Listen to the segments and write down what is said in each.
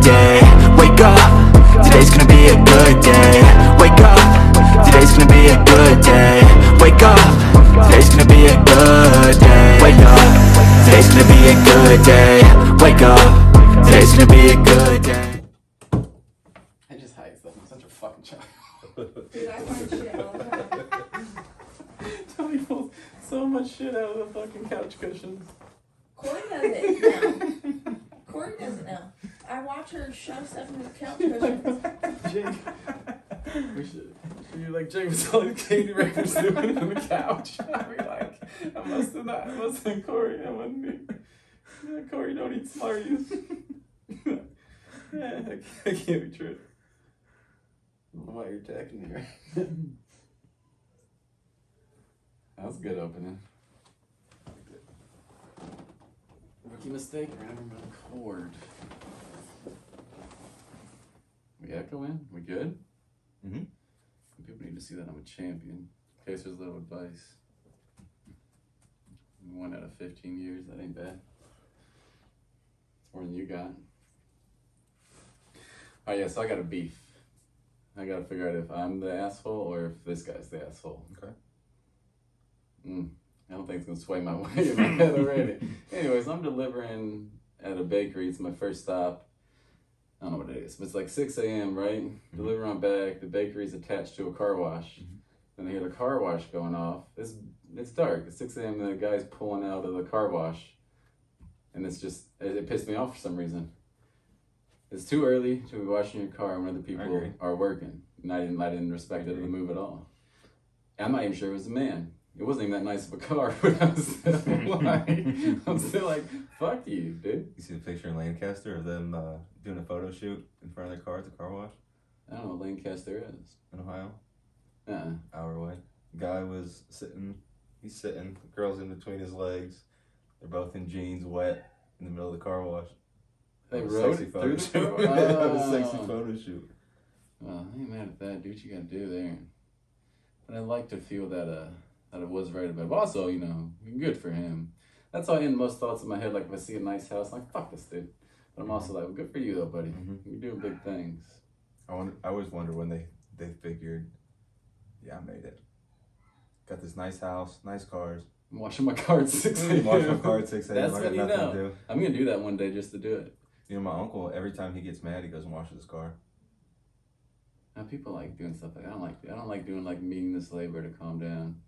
good day. Wake up, today's gonna be a good day. Wake up, today's gonna be a good day. Wake up, today's gonna be a good day. Wake up, today's gonna be a good day. Wake up, today's gonna be a good day. I just hide stuff. I'm such a fucking child. Dude, I find shit all the time. Tony pulls so much shit out of the fucking couch cushions. Corey does it now. Corey does it now. I watch her shove stuff in the couch cushions. Jake, we should. You're like, Jake was all these candy wrappers doing it on the couch. I'd be like, I must have not. It must have been Corey. I wasn't me. Yeah, Corey don't eat Smarties. Yeah, that can't be true. I don't know why you're attacking me, right? That was a good opening. Rookie mistake, grabbing my cord. We echoing? We good? Mm-hmm. People need to see that I'm a champion. In case there's a little advice. 1 out of 15 years, that ain't bad. It's more than you got. Oh yeah, so I got a beef. I gotta figure out if I'm the asshole or if this guy's the asshole. Okay. I don't think it's gonna sway my way in my head already. Anyways, I'm delivering at a bakery. It's my first stop. I don't know what it is, but it's like 6 a.m., right? Mm-hmm. Deliver on back. The bakery's attached to a car wash. Mm-hmm. And I hear the car wash going off. It's dark. It's 6 a.m. and the guy's pulling out of the car wash. And it pissed me off for some reason. It's too early to be washing your car when other people are working. And I didn't respect it or the move at all. And I'm not even sure it was a man. It wasn't even that nice of a car, but I'm still like, fuck you, dude. You see the picture in Lancaster of them doing a photo shoot in front of their car at the car wash? I don't know what Lancaster is. In Ohio? Hour away. Guy was sitting, the girl's in between his legs. They're both in jeans, wet, in the middle of the car wash. They rode it through the car wash? A sexy photo shoot. Well, I ain't mad at that. Do what you gotta do there. But I'd like to feel that it was right about it. But also, good for him. That's how I end most thoughts in my head. Like if I see a nice house, I'm like, fuck this dude. But I'm also like, well, good for you though, buddy. Mm-hmm. You're doing big things. I always wonder when they figured, yeah, I made it. Got this nice house, nice cars. I'm washing my car at 6 a.m. Washing my car at 6 a.m. That's when you know. I'm going to do that one day just to do it. My uncle, every time he gets mad, he goes and washes his car. Now, people like doing stuff like that. I don't like doing like meaningless labor to calm down.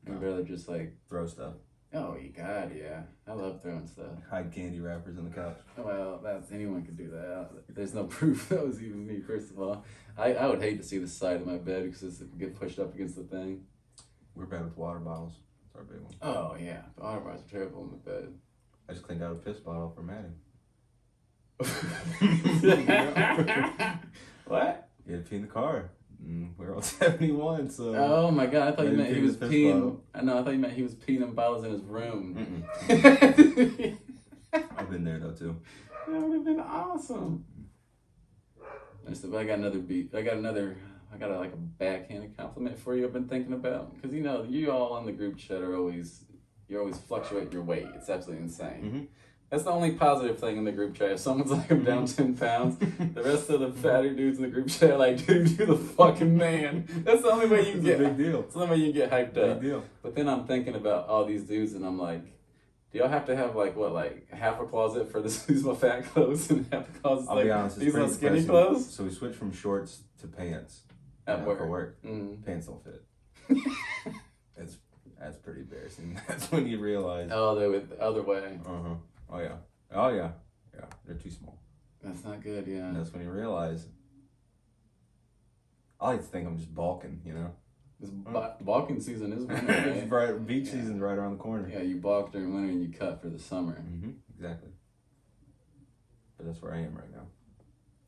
I'd rather just like throw stuff. Oh, you got yeah. I love throwing stuff. Hide candy wrappers in the couch. Well, anyone could do that. There's no proof that was even me. First of all, I would hate to see the side of my bed because it would get pushed up against the thing. We're bad with water bottles. That's our big one. Oh yeah, the water bottles are terrible in the bed. I just cleaned out a piss bottle for Maddie. What? He had to pee in the car. We're on 71, so... Oh my god, I thought you meant he was peeing... I thought you meant he was peeing in bottles in his room. I've been there, though, too. That would have been awesome. But I got another beat. I got like a backhanded compliment for you I've been thinking about. Because, you all on the group chat you're always fluctuating your weight. It's absolutely insane. Mm-hmm. That's the only positive thing in the group chat. If someone's like, I'm down 10 pounds, the rest of the fatter dudes in the group chat are like, dude, you're the fucking man. That's the only way you can get... It's a big deal. It's the only way you can get hyped up. Big deal. But then I'm thinking about all these dudes, and I'm like, do y'all have to have, half a closet for these my fat clothes, and half a closet I'll be honest, these my skinny clothes? So we switched from shorts to pants. At work. For work. Mm-hmm. Pants don't fit. That's pretty embarrassing. That's when you realize... Oh, they went the other way. Uh-huh. Oh, yeah. Yeah, they're too small. That's not good, yeah. And that's when you realize, I like to think I'm just balking, This balking season is winter, right? Beach season's right around the corner. Yeah, you balk during winter and you cut for the summer. Mm-hmm, exactly. But that's where I am right now.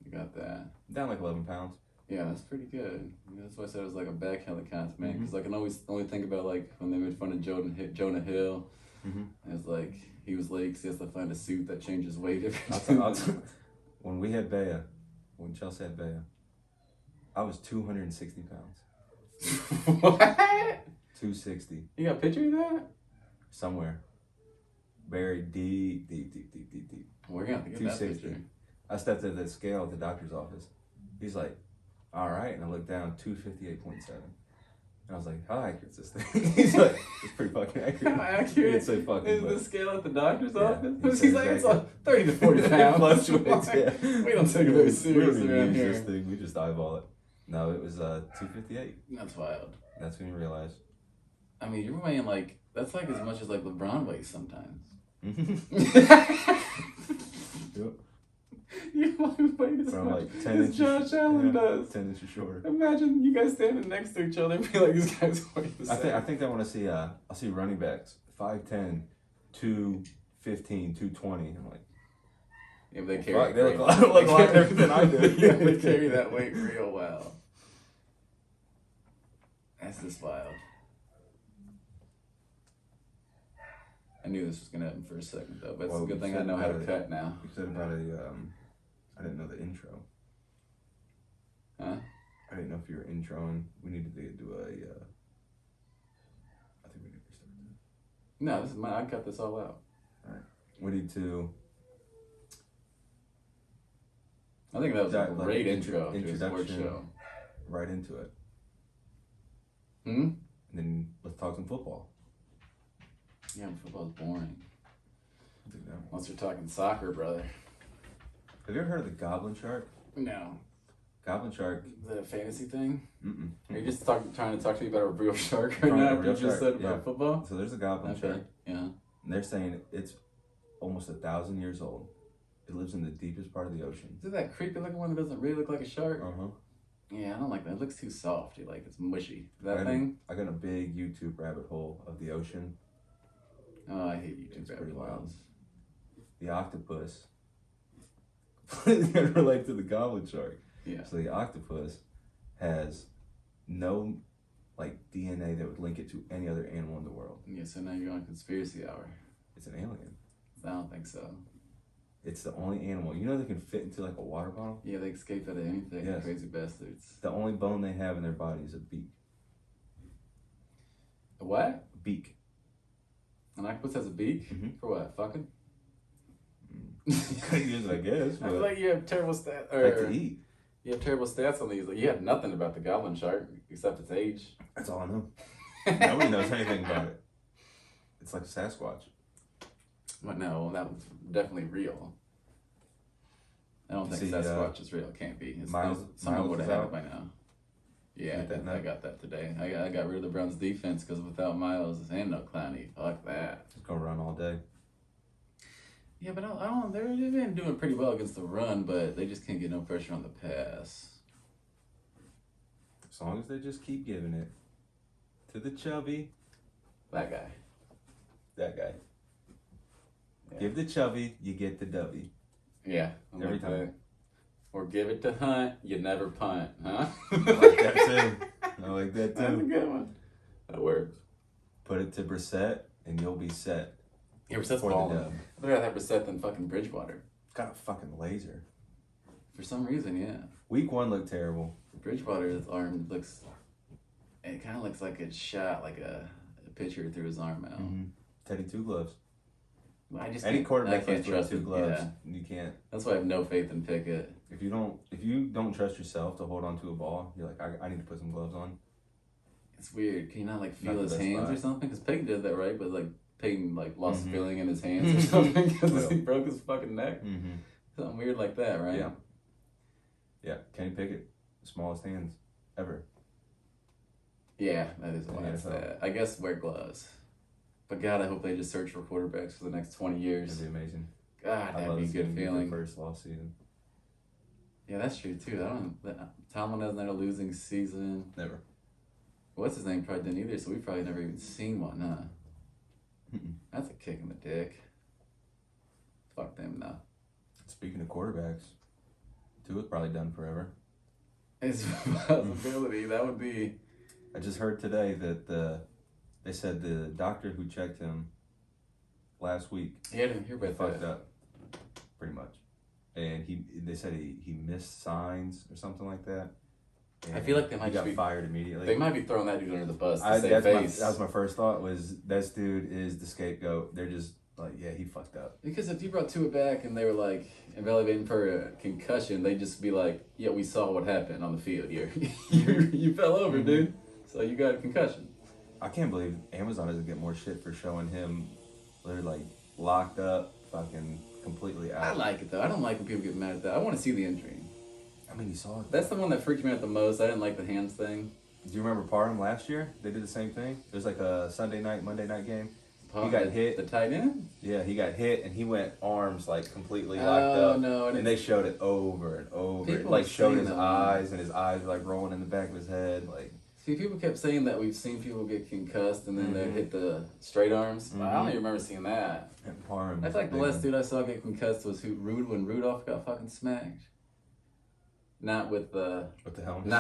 You got that. I'm down like 11 pounds. Yeah, that's pretty good. That's why I said it was like a backhanded compliment, because I can always only think about when they made fun of Jonah Hill. Mm-hmm. It's like he was late because he has to find a suit that changes weight every time. When Chelsea had Bea, I was 260 pounds. What? 260. You got a picture of that? Somewhere. Buried deep. We're gonna have to get that picture. I stepped at the scale at the doctor's office. He's like, all right. And I looked down, 258.7. And I was like, how accurate is this thing? He's like, it's pretty fucking accurate. How accurate He didn't say fucking, is but the scale at the doctor's office? he He's said like, exactly. it's 30 to 40 It pounds. fluctuates, yeah. We don't take it very We serious don't even around use here. this thing. We just eyeball it. No, it was 258. That's wild. That's when you realize. I mean, you're weighing like, that's like as much as like LeBron weighs sometimes. Yep. You weight as From much like 10 as inches. Josh Allen does. 10 inches shorter. Imagine you guys standing next to each other and be like, these guys weigh the same. I think I want to see I'll see running backs 5'10", 215, 220. I'm like, Yeah, but they fuck, carry they look lighter than I do. Yeah, they carry that weight real well. That's just wild. I knew this was gonna happen for a second though, but it's Well, a good you thing I said know how to about it. cut now. You said about I didn't know the intro. Huh? I didn't know if you were introing. We needed to do I think we need to start that. No, this is mine. I cut this all out. We need to. I think that was a Like great intro to a sports introduction. show. Right into it. Hmm? And then let's talk some football. Yeah, football's boring. I'll do that one. Unless you're talking soccer, brother. Have you ever heard of the goblin shark? No. Goblin shark. Is that a fantasy thing? Mm-mm. Are you just trying to talk to me about a real shark right Talking now? about a After you real just shark, said about yeah. football? So there's a goblin Okay. shark, Yeah. and they're saying it's almost 1,000 years old. It lives in the deepest part of the ocean. Is it that creepy looking one that doesn't really look like a shark? Uh-huh. Yeah, I don't like that. It looks too soft. Dude. Like it's mushy. That thing? I got a big YouTube rabbit hole of the ocean. Oh, I hate YouTube It's rabbit pretty wild. holes. The octopus. It's gonna relate to the goblin shark. Yeah. So the octopus has no like DNA that would link it to any other animal in the world. Yeah, so now you're on conspiracy hour. It's an alien. I don't think so. It's the only animal. You know they can fit into like a water bottle? Yeah, they escape out of anything. Yes. Crazy bastards. The only bone they have in their body is a beak. A what? A beak. An octopus has a beak? Mhm. For what? Fucking? Could use it, I guess. I But feel like you have terrible stats. like to eat. You have terrible stats on these. Like, you have nothing about the goblin shark except its age. That's all I know. Nobody knows anything about it. It's like Sasquatch. But no, that was definitely real. I don't think See, Sasquatch is real. It can't be. Miles Someone would have is had out? it by now. Yeah, Get that I now? got that today. I got rid of the Browns defense because without Miles and no Clowney, fuck that. It's gonna run all day. Yeah, but I don't. They've been doing pretty well against the run, but they just can't get no pressure on the pass. As long as they just keep giving it to the chubby, That guy. that guy. Yeah. Give the chubby, you get the dubby. Yeah, I Every like time. that. Or give it to Hunt, you never punt, huh? I like that too. I like that That's a too. good one. That works. Put it to Brissett, and you'll be set Yeah, Brissett's for the balling. dub. I'd rather have Brissett than fucking Bridgewater. Got a fucking laser. For some reason, yeah. Week 1 looked terrible. Bridgewater's arm looks. It kind of looks like it's shot like a pitcher through his arm out. Mm-hmm. Teddy Two Gloves. I just Any can't- quarterback I can't with trust two him. gloves. Yeah. You can't. That's why I have no faith in Pickett. If you don't trust yourself to hold onto a ball, you're like, I need to put some gloves on. It's weird. Can you not like feel Not the his best hands spot. or something? Because Peyton did that, right? But like Peyton like lost Mhm. feeling in his hands or something because Well. he broke his fucking neck. Mm-hmm. Something weird like that, right? Yeah. Yeah. Kenny Pickett, the smallest hands ever. Yeah, that is why Yeah, it's so- that. I guess wear gloves. But God, I hope they just search for quarterbacks for the next 20 years. That'd be amazing. God, I'd that'd love be to a see good him get their feeling. first lost season. Yeah, that's true too. Tomlin hasn't had a losing season. Never. What's his name probably didn't either, so we've probably never even seen one, huh? Mm-mm. That's a kick in the dick. Fuck them now. Speaking of quarterbacks, Tua's probably done forever. It's a possibility. That would be. I just heard today that they said the doctor who checked him last week Yeah, I didn't hear about fucked that. up, pretty much, and they said he missed signs or something like that. I feel like they might he got be- fired immediately. They might be throwing that dude under the bus to that save face. was my first thought was this dude is the scapegoat. They're just Like, yeah, he fucked up. Because if you brought Tua back and they were like evaluating for a concussion, they'd just be like, yeah, we saw what happened on the field here. You fell over, dude. So you got a concussion. I can't believe Amazon doesn't get more shit for showing him literally like locked up, fucking completely out. I like it though. I don't like when people get mad at that. I want to see the injury. I mean, you saw it. That's the one that freaked me out the most. I didn't like the hands thing. Do you remember Parham last year? They did the same thing. It was like a Sunday night, Monday night game. He got hit. The tight end? Yeah, he got hit and he went arms like completely locked up. No, and they showed it over and over. It People like were showed saying his that. eyes and his eyes were like rolling in the back of his head. Like, See, people kept saying that we've seen people get concussed and then they hit the straight arms. But I don't even remember seeing that. and Parham. I feel like the last dude I saw get concussed was when Rudolph got fucking smacked. Not with the. With the helmet. No.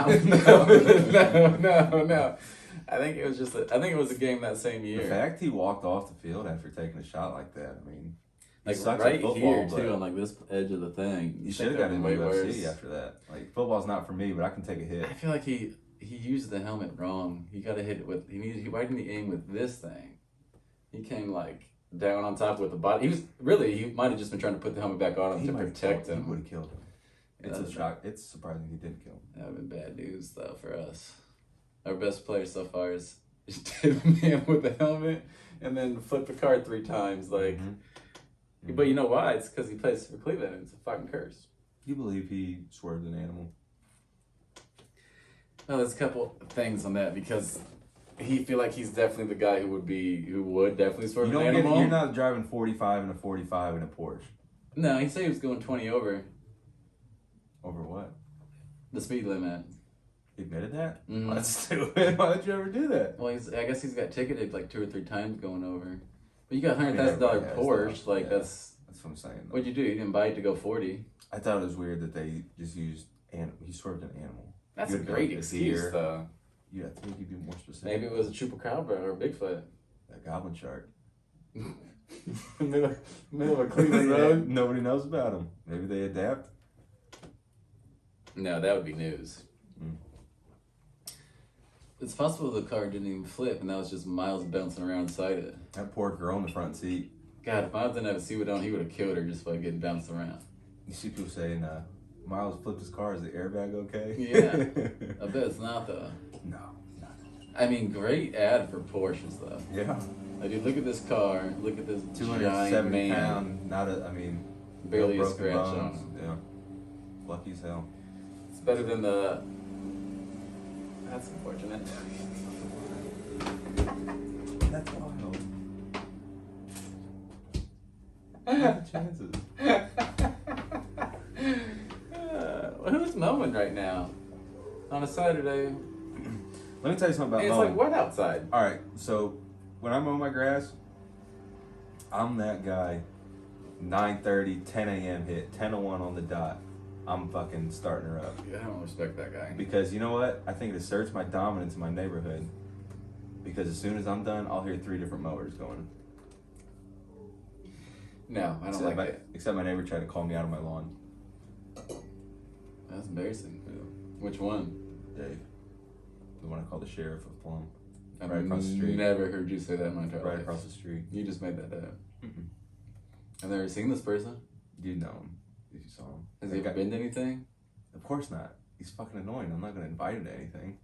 I think it was a game that same year. The fact he walked off the field after taking a shot like that, I mean, he Like sucks right at football, here but too, on like this edge of the thing. he should have got into UFC after that. Like, football's not for me, but I can take a hit. I feel like he used the helmet wrong. He got to hit it with. Why didn't he aim with this thing? He came like down on top with the body. He might have just been trying to put the helmet back on him to protect him. He would have killed him. It's a shock. It's surprising he didn't kill him. That would have been bad news though for us. Our best player so far is hit the man with the helmet and then flip the card 3 times. Like, but you know why? It's because he plays for Cleveland. And it's a fucking curse. You believe he swerved an animal? No, there's a couple things on that because he feel like he's definitely the guy who would definitely swerve an animal. You're not driving 45 in a 45 in a Porsche. No, he said he was going 20 over Over what? the speed limit. He admitted that? Mhm. Well, that's stupid. Why would you ever do that? Well, I guess he's got ticketed like 2 or 3 times going over. But you got $100,000 everybody has Porsche, that. like Yeah. that's. That's what I'm saying. Though. What'd you do? You didn't buy it to go 40. I thought it was weird that they just used he swerved an animal. That's You'd a go great with a excuse, deer. though. Yeah, I think you'd be more specific. Maybe it was a chupacabra or a Bigfoot. That goblin shark. middle of a Cleveland road. Nobody knows about them. Maybe they adapt. No, that would be news. Mm. It's possible the car didn't even flip, and that was just Miles bouncing around inside it. That poor girl in the front seat. God, if Miles didn't have a seatbelt on, he would have killed her just by getting bounced around. You see people saying, Miles flipped his car. Is the airbag okay? Yeah. I bet it's not, though. No, not. I mean, great ad for Porsches, though. Yeah. Like, dude, look at this car. Look at this giant 270 man. pound, Barely a no broken scratch bones. on him. Yeah. Lucky as hell. It's better than the... That's unfortunate. That's wild. What are the chances? Who's mowing right now? On a Saturday. Let me tell you something about Hey, it's mowing. like wet outside. All right, so when I mow my grass, I'm that guy. 9:30, 10 a.m. hit, 10:01 on the dot. I'm fucking starting her up. Yeah, I don't respect that guy. Because you know what? I think it asserts my dominance in my neighborhood. Because as soon as I'm done, I'll hear 3 different mowers going. No, I don't like it. Except my neighbor tried to call me out of my lawn. That's embarrassing. Which one? Dave. The one I called the sheriff of Plum. I've Right across the street. never heard you say that in my entire Right life. across the street. You just made that up. Mm-mm. I've never seen this person. You'd know him if you saw him. Has he ever been to anything? Of course not. He's fucking annoying. I'm not going to invite him to anything.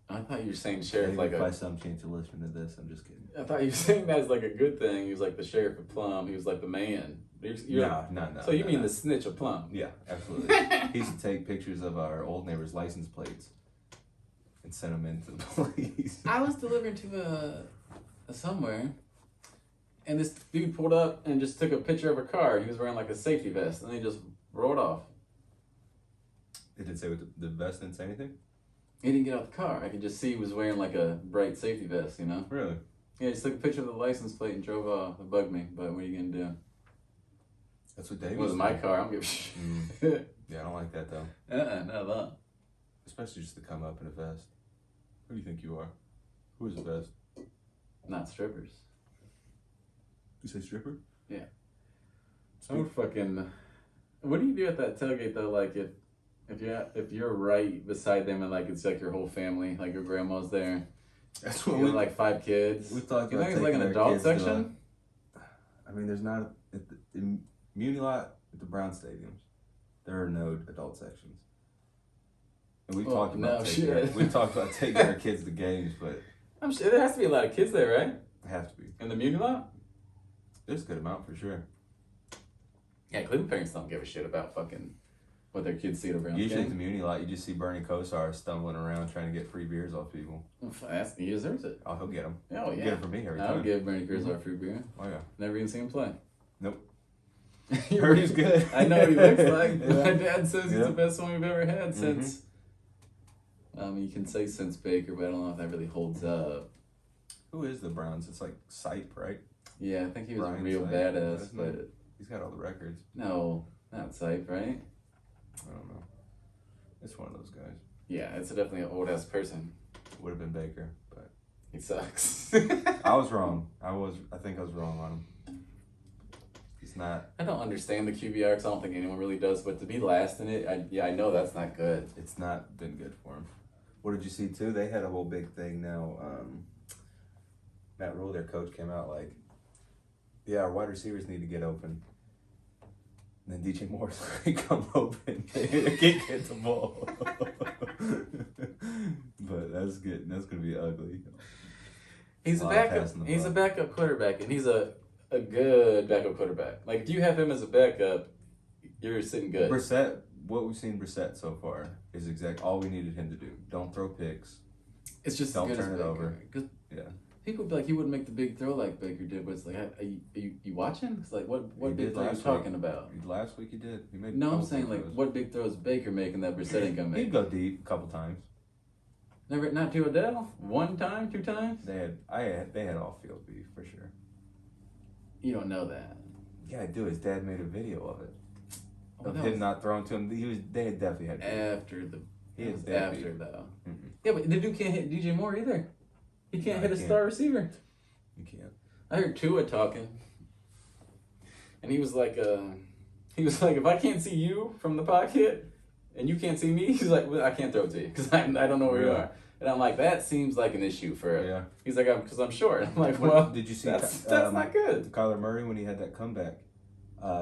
I thought you were saying sheriff Maybe like if I a... some chance to listen to this, I'm just kidding. I thought you were saying that as like a good thing. He was like the sheriff of Plum. He was like the man. You're No. So you mean the snitch of Plum? Yeah, absolutely. He used to take pictures of our old neighbor's license plates and send them in to the police. I was delivering to a somewhere, and this dude pulled up and just took a picture of a car. He was wearing like a safety vest, and he just rolled off. It didn't say what the vest didn't say anything? He didn't get out the car. I could just see he was wearing like a bright safety vest, you know? Really? Yeah, he just took a picture of the license plate and drove off. It bugged me, but what are you gonna do? That's what Dave It wasn't my car. I'm giving Yeah, I don't like that though. not at all. Especially just to come up in a vest. Who do you think you are? Who is the best? Not strippers. You say stripper? Yeah. I'm fucking. What do you do at that tailgate though? Like if you're right beside them and like it's like your whole family, like your grandma's there. That's what You have like 5 kids. we talked You about. think it's like an taking our adult kids to section? I mean, there's not at the Muni Lot at the Brown stadiums. There are no adult sections. And we talked about taking our kids to games, but I'm sure there has to be a lot of kids there, right? have to be. In the Muni Lot? There's a good amount for sure. Yeah, Cleveland parents don't give a shit about fucking what their kids see at a Browns Usually at game. the Muni Lot, you just see Bernie Kosar stumbling around trying to get free beers off people. He deserves it. Oh, he'll get them. Oh, He'll yeah. get them for me every I time. would give Bernie Kosar a free beer. Oh, yeah. Never even seen him play. Nope. Heard he's good. I know what he looks like. Yeah. My dad says he's Yeah. the best one we've ever had since. You can say since Baker, but I don't know if that really holds up. Who is the Browns? It's like Sipe, right? Yeah, I think he was Brian a real Sipe, badass, isn't but it? He's got all the records. no, not Sipe, right? I don't know. It's one of those guys. Yeah, it's definitely an old ass person. Would have been Baker, but He sucks. I was wrong. I think I was wrong on him. He's not. I don't understand the QBR because I don't think anyone really does, but to be last in it, I know that's not good. It's not been good for him. What did you see too? They had a whole big thing now. Matt Rule, their coach, came out like, "Yeah, our wide receivers need to get open." And then DJ Moore's like, "Come open, can't get the ball." But that's good. That's gonna be ugly. He's a lot of backup. passing the He's a ball. backup quarterback, and he's a good backup quarterback. Like if you have him as a backup, you're sitting good. Brissett, what we've seen Brissett so far is exactly all we needed him to do. Don't throw picks. It's just Don't as good turn as it Baker. over. 'Cause Yeah. people be like, he wouldn't make the big throw like Baker did, but it's like, are you watching? It's like, what He big did throw are you last talking week. about? Last week he did. He made. a No, I'm couple saying big like, throws. what big throws Baker making that Brissett ain't gonna make? He'd go deep a couple times. Never, not to Odell. 1 time, 2 times. They had off field beef for sure. You don't know that. Yeah, I do. His dad made a video of it. Oh, Of that him was not throwing to him. They had definitely had beef. after the. He It has was dad after beef. though. Mm-mm. Yeah, but the dude can't hit DJ Moore either. He can't No, hit he a can't. star receiver. You can't. I heard Tua talking, and he was like, if I can't see you from the pocket, and you can't see me, he's like, well, I can't throw it to you because I don't know where you Yeah. are. And I'm like, that seems like an issue for. Yeah. He's like, because I'm short. I'm like, What- well, did you see that's Ky- not good. Kyler Murray when he had that comeback?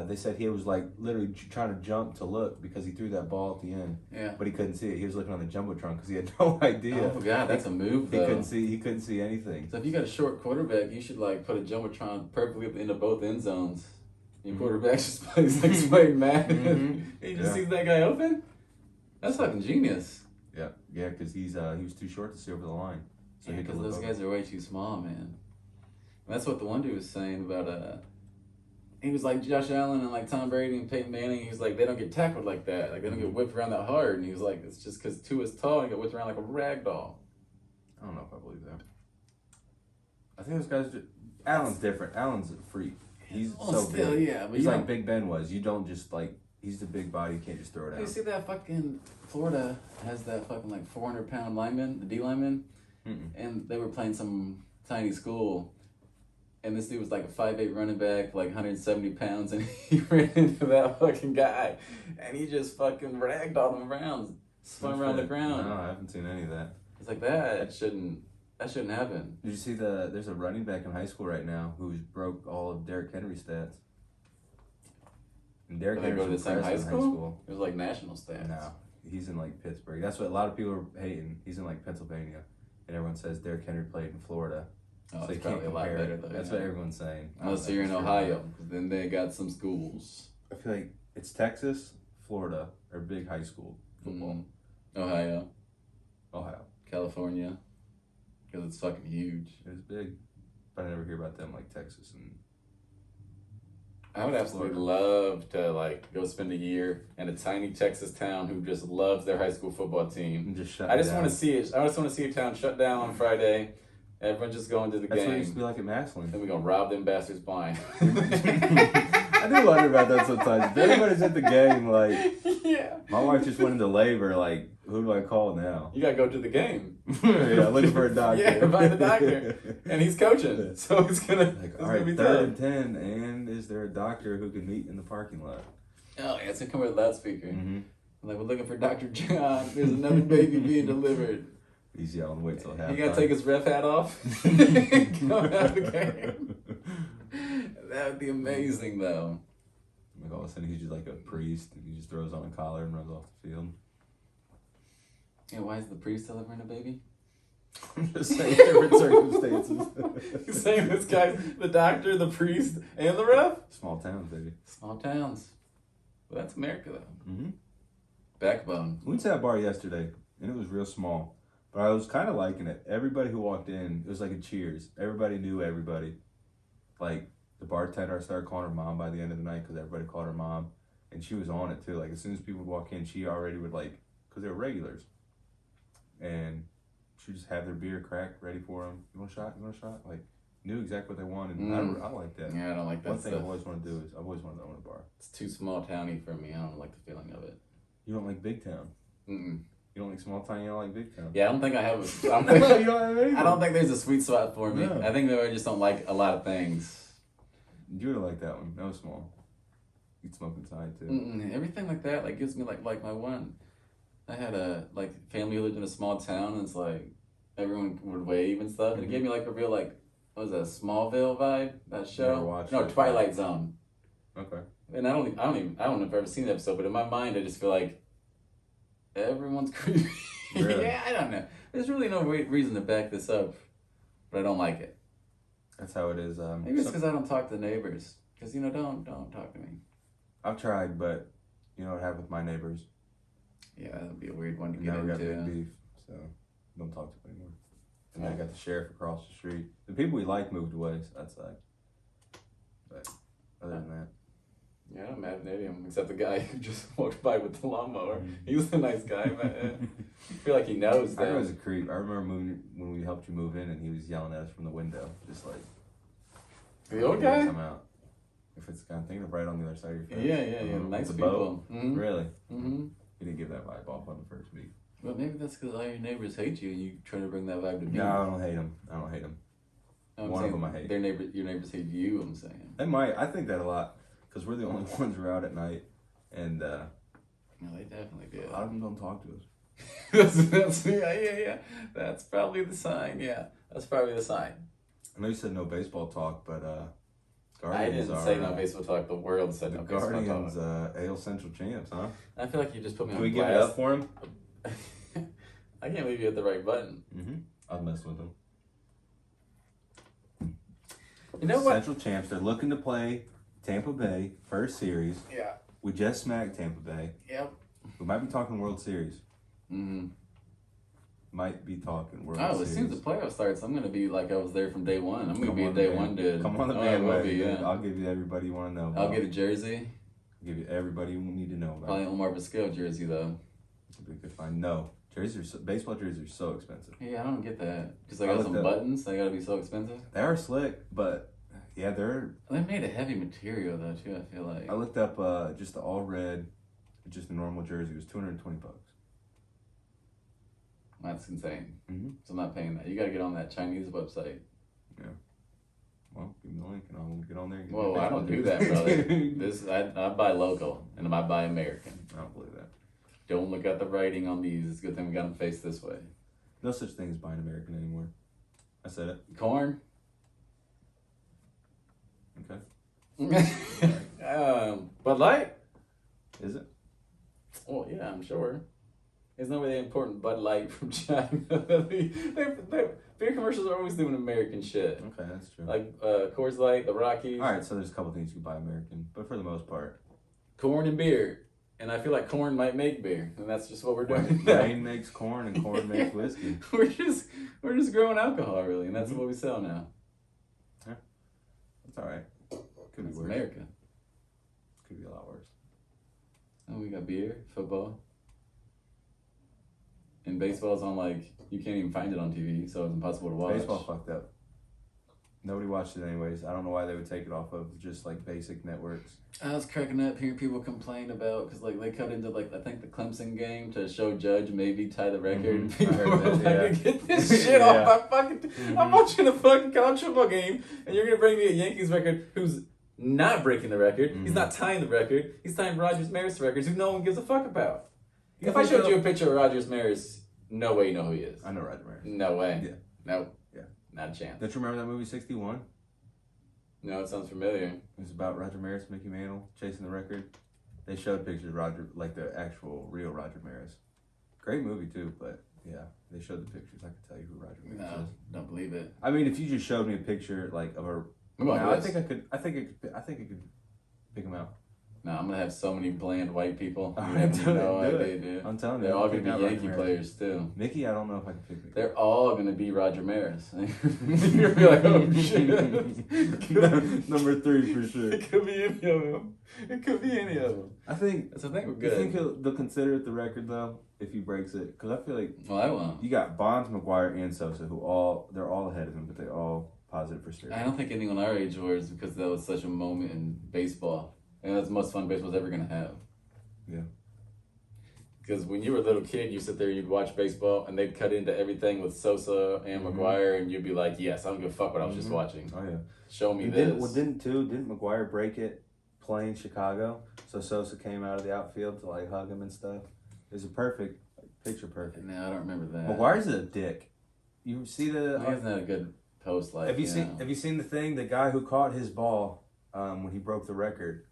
They said he was like literally trying to jump to look because he threw that ball at the end, Yeah. but he couldn't see it. He was looking on the jumbotron because he had no idea. Oh god, that's a move He though. couldn't see anything. So if you got a short quarterback, you should like put a jumbotron perfectly up into both end zones. Your quarterback just plays like Spike Madden. Mhm. He just Yeah. sees that guy open. That's fucking genius. Yeah, because he was too short to see over the line. So he could Because look those over. guys are way too small, man. And that's what the one dude was saying about he was like Josh Allen and like Tom Brady and Peyton Manning. He was like, they don't get tackled like that. Like they don't get whipped around that hard. And he was like, it's just because Tua's tall and get whipped around like a rag doll. I don't know if I believe that. I think those guys. Allen's different. Allen's a freak. He's Well, so still, big. yeah, but He's you like don't- Big Ben was. You don't just like. He's the big body. You can't just throw it out. You see that fucking Florida has that fucking like 400-pound lineman, the D lineman, Mm-mm. and they were playing some tiny school, and this dude was like a 5'8" running back, like 170 pounds, and he ran into that fucking guy, and he just fucking ragdolled him around, spun around the ground. No, I haven't seen any of that. It's like that shouldn't happen. Did you see there's a running back in high school right now who's broke all of Derrick Henry's stats. And Derrick Did they go to the Henry's same impressive high in school? It was like national stats. No, he's in like Pittsburgh. That's what a lot of people are hating. He's in like Pennsylvania, and everyone says Derrick Henry played in Florida. Oh, So it's you can't probably a lot compare better it. though. That's yeah. what everyone's saying. I don't Unless know you're in for sure. Ohio, 'cause then they got some schools. I feel like it's Texas, Florida, or big high school football. Ohio, Ohio. California, because it's fucking huge. It's big, but I never hear about them like Texas and. I would absolutely love to like go spend a year in a tiny Texas town who just loves their high school football team. And just shut I just down. want to see it. I just want to see a town shut down on Friday. Everyone just going to the That's what it used game. to be like at Massillon. Then we're gonna rob them bastards blind. I do wonder about that sometimes. If everybody's at the game, like, yeah. my wife just went into labor, like, who do I call now? You gotta go to the game. Yeah, looking for a doctor. Yeah, find the doctor, and he's coaching, so it's gonna. Like, it's all gonna right, be 3rd tough. and 10, and is there a doctor who can meet in the parking lot? Oh yeah, it's gonna come with a loudspeaker. Mm-hmm. Like we're looking for Dr. John. There's another baby being delivered. He's yelling, wait till halftime. He gotta take his ref hat off. Come out of the game. That would be amazing, though. Like all of a sudden he's just like a priest and he just throws on a collar and runs off the field. Yeah, why is the priest delivering a baby? I'm just saying different circumstances. You're saying this guy's the doctor, the priest, and the ref? Small towns, baby. Small towns. Well, that's America, though. Mm-hmm. Backbone. We went to that bar yesterday and it was real small. But I was kind of liking it. Everybody who walked in, it was like a cheers. Everybody knew everybody. Like, the bartender, I started calling her mom by the end of the night because everybody called her mom. And she was on it, too. Like, as soon as people would walk in, she already would, like, because they were regulars. And she just have their beer cracked, ready for them. You want a shot? You want a shot? Like, knew exactly what they wanted. And I like that. Yeah, I don't like that One thing stuff. I always want to do is, I've always wanted to own a bar. It's too small towny for me. I don't like the feeling of it. You don't like big town. Mm-mm. You don't like small town, you don't like big town. Yeah, I don't think I have You don't have anything. I don't think there's a sweet spot for me. No. I think that I just don't like a lot of things. You would have liked that one. That was small. You'd smoke inside, too. Mm-mm. Everything like that like gives me like my one. I had a like family who lived in a small town and it's like everyone would wave and stuff. And it gave me like a real like what was that, Smallville vibe, that show? Never watched No, it. Twilight Zone. Okay. And I don't know if I've ever seen the episode, but in my mind I just feel like everyone's creepy. Really? Yeah, I don't know. There's really no reason to back this up, but I don't like it. That's how it is. Maybe it's because I don't talk to the neighbors. Because don't talk to me. I've tried, but you know what happened with my neighbors? Yeah, that would be a weird one to We get never got big into. beef, so don't talk to them anymore. And I got the sheriff across the street. The people we like moved away, so that's like. But other than that, Yeah, I don't mad at him, except the guy who just walked by with the lawnmower. He was a nice guy, but I feel like he knows I that. was a creep. I remember when we helped you move in, and he was yelling at us from the window, just like. The old "When guy? you come out. If it's kind of thinking of right on the other side of your face. Yeah, nice With the people. boat. Mm-hmm. Really? Mm-hmm. He didn't give that vibe off on the first week. Well, maybe that's because all your neighbors hate you and you try to bring that vibe to me. No, I don't hate him. I'm one of saying them I hate. Your neighbors hate you, I'm saying. They might. I think that a lot because we're the only ones who are out at night, and No, they definitely do. a lot of them don't talk to us. yeah. That's probably the sign, yeah. That's probably the sign. I know you said no baseball talk, but I Guardians didn't are, say no baseball talk. The world said the no baseball Guardians talk. AL Central champs, huh? I feel like you just put me Can on we give it blast. up for them? I can't believe you hit the right button. Mm-hmm. I've messed with them. You know what? Central champs. They're looking to play Tampa Bay first series. Yeah. We just smacked Tampa Bay. Yep. We might be talking World Series. Mm-hmm. Might be talking World Oh, Series. as soon as the playoff starts, I'm gonna be like I was there from day one. I'm gonna be a on day the one dude. Come on the Oh, I will bandwagon. be, Dude. yeah. I'll give you everybody you want to know. I'll about. get a jersey. I'll give you everybody you need to know about. Probably Omar Vizquel jersey though. It'd be a good find. No, baseball jerseys are so expensive. Yeah, I don't get that. Because I I got looked some up- buttons. They gotta be so expensive. They are slick, but yeah, they're. They made a heavy material though too. I feel like. I looked up just the all red, just a normal jersey was $220. That's insane. Mm-hmm. So I'm not paying that. You gotta get on that Chinese website. Well, give me the link and I'll get on there. And get Whoa, my I don't do baseball that, jersey. brother. I buy local and I buy American. I don't believe that. Don't look at the writing on these. It's a good thing we got them faced this way. No such thing as buying American anymore. I said it. Corn. Okay. Bud Light. Is it? Oh yeah, I'm sure. There's no way they import Bud Light from China. Beer commercials are always doing American shit. Okay, that's true. Like Coors Light, the Rockies. All right, so there's a couple things you can buy American, but for the most part, Corn and beer. And I feel like corn might make beer. And that's just what we're doing. rain makes corn and corn makes whiskey. We're just growing alcohol really, and that's what we sell now. That's all right. Could be It's worse. America. Could be a lot worse. And we got beer, football. And baseball's on like you can't even find it on TV, so it's impossible to watch. Baseball fucked up. Nobody watched it anyways. I don't know why they would take it off of just like basic networks. I was cracking up hearing people complain about because like they cut into like I think the Clemson game to show Judge maybe tie the record. And Mhm. people I heard were that, like, yeah. "Get this shit Yeah. off my fucking!" I'm Mhm. watching a fucking college football game, and you're gonna bring me a Yankees record who's not breaking the record. He's Mhm. not tying the record. He's tying Rogers Maris records who no one gives a fuck about. Yeah, If I showed but- you a picture of Rogers Maris, no way you know who he is. I know Roger Maris. No way. Yeah. No. Yeah. Not a chance. Don't you remember that movie 61? No, it sounds familiar. It's about Roger Maris, Mickey Mantle chasing the record. They showed pictures of Roger, like the actual real Roger Maris. Great movie too, but yeah, they showed the pictures. I can tell you who Roger Maris No, is. don't believe it. I mean, if you just showed me a picture like of a, Come on, no, I Chris. think I could. I think I could pick him out. No, I'm gonna have so many bland white people. You All have right, do no it, do idea, it. dude. I'm telling you, They're all pick gonna out be Roger Yankee Maris. players too. Mickey, I don't know if I can pick Mickey. They're all gonna be Roger Maris. You're gonna be like, oh shit. Number 3 for sure. It could be any of them. It could be any of them. I think. That's the thing. We're You good. think they'll consider it the record though if he breaks it? Because I feel like Well, I won't. you got Bonds, McGuire, and Sosa, who they're all ahead of him, but they're all positive for steroids. I don't think anyone our age was because that was such a moment in baseball. And that's the most fun baseball's ever gonna have. Yeah. Because when you were a little kid, you sit there and you'd watch baseball, and they'd cut into everything with Sosa and McGuire, and you'd be like, "Yes, I don't give a fuck what I was just watching. Oh yeah. Show me And this." didn't McGuire break it playing Chicago? So Sosa came out of the outfield to like hug him and stuff. It was a perfect, picture perfect. No, I don't remember that. McGuire's a dick. You see the? Why isn't that a good post? Like, Have you seen the thing? The guy who caught his ball when he broke the record,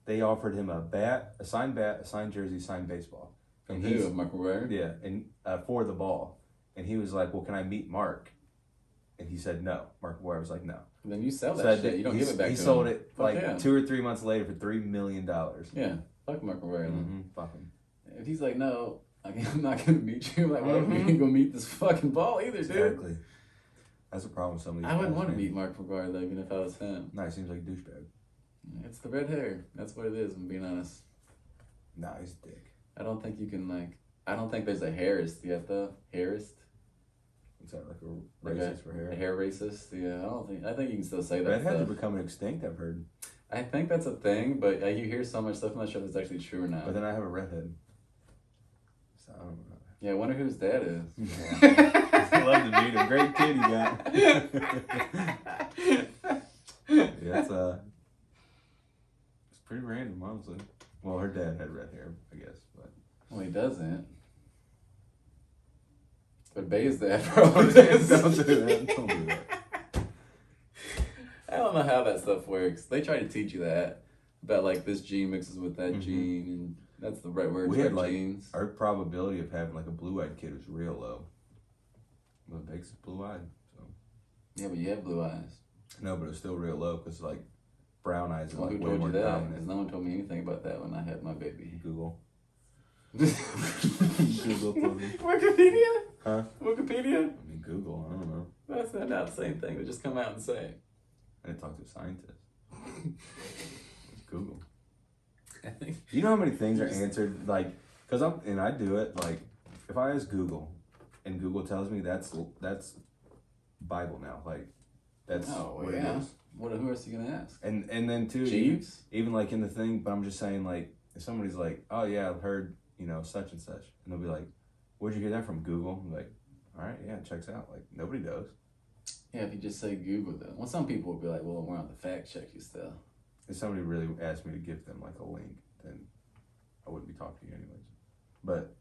they offered him a signed bat, a signed jersey, a signed baseball. From who? Mark McGuire? Yeah, and for the ball, and he was like, "Well, can I meet Mark?" And he said no. Mark McGuire was like, "No." And then you sell So that shit. You don't give it back to He him. sold it Fuck like yeah. 2 or 3 months later for $3 million. Yeah, fuck Mark McGuire. Then. Fuck him. If he's like, "No, I'm not gonna meet you," like, well, you ain't gonna meet this fucking ball either, dude. Exactly. That's the problem with some of these I wouldn't guys, want to man. meet Mark McGuire though, even if I was him. No, he seems like a douchebag. It's the red hair. That's what it is. I'm being honest. Nah, he's a dick. I don't think you can like. I don't think there's a hairist yet though. Hairist. Is that like a Like racist for hair? A hair racist. Yeah, I don't think. I think you can still say that. Redheads are Stuff. becoming extinct, I've heard. I think that's a thing, but you hear so much stuff. I'm not sure if it's actually true or not. But then I have a redhead. So I don't know. Yeah, I wonder whose dad is. I love to meet him. Great kid he got. Yeah, it's pretty random, honestly. Well, her dad had red hair, I guess, but Well, he doesn't. But Bay's dad probably don't does. do that. Don't do that. I don't know how that stuff works. They try to teach you that about like this gene mixes with that gene, and that's the right word. We for had like genes. our probability of having like a blue-eyed kid was real low. What makes it blue-eyed? So Yeah, but you have blue eyes. no, but it was still real low because like brown eyes are Well, like who way told more you that? dominant. Because no one told me anything about that when I had my baby. Google. Wikipedia? Google told me. Huh? Wikipedia? I mean Google. I don't know. That's not the same thing. They just come out and say. I didn't talk to a scientist. It's Google. I think. You know how many things are answered like because I do it like if I ask Google and Google tells me that's Bible now like that's Oh, what yeah. it is. Who else are you going to ask? And then too Jeeves? even like in the thing, but I'm just saying like if somebody's like, oh yeah, I've heard such and such, and they'll be like, where'd you hear that from? Google. I'm like, all right, yeah, it checks out. Like nobody does. Yeah, if you just say Google though. Well, some people will be like, well, we're on the fact check you still. If somebody really asked me to give them like a link, then I wouldn't be talking to you anyways. But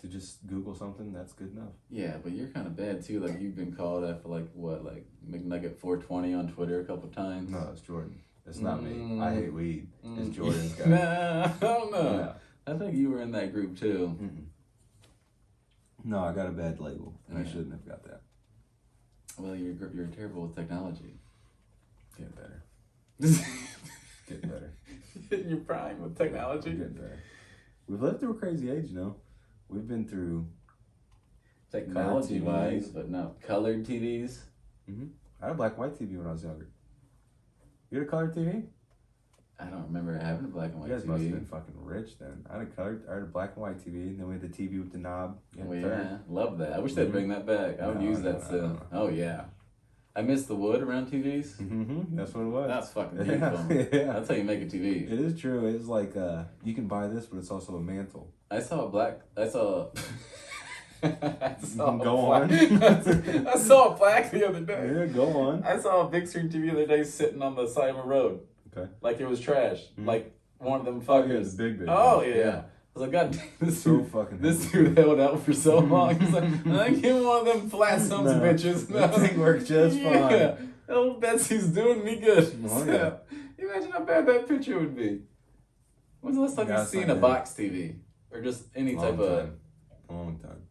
to just Google something, that's good enough. Yeah, but you're kind of bad too. Like you've been called after like McNugget 420 on Twitter a couple times. No, it's Jordan. It's not me. I hate weed. It's Jordan's guy. Nah, I don't know. Yeah. I think you were in that group too. Mm-mm. No, I got a bad label, and I Yeah. shouldn't have got that. Well, you're terrible with technology. Getting better. You're Getting better. prime with I'm technology. getting better. We've lived through a crazy age, We've been through. Technology wise, TVs. but no colored TVs. I had a black and white TV when I was younger. You had a color TV? I don't remember having a black and white You guys must have TV. been fucking rich then. I had a black and white TV, and then we had the TV with the knob. You had Oh a yeah, third. love that. I wish they'd bring that back. I would No, use no, that no, still. no. Oh yeah, I miss the wood around TVs. That's what it was. That's fucking Yeah, beautiful. yeah. That's how you make a TV. It is true. It's like you can buy this, but it's also a mantle. I saw a black. I saw. I saw Go a on. black, I saw a black the other day. Yeah, go on. I saw a big screen TV the other day sitting on the side of a road. Okay. Like it was trash. Like one of them Oh, yeah, fuckers. the big. Oh one. yeah. I was like, God damn, this So dude, fucking. this dude held out for so long. He's like, I give him one of them flat sons of No, bitches. that thing worked just fine. Oh, Betsy's doing me good. Oh, yeah. Imagine how bad that picture would be. When's the last time Yeah, you've it's seen not a good. box TV? Or just any type of... Long time.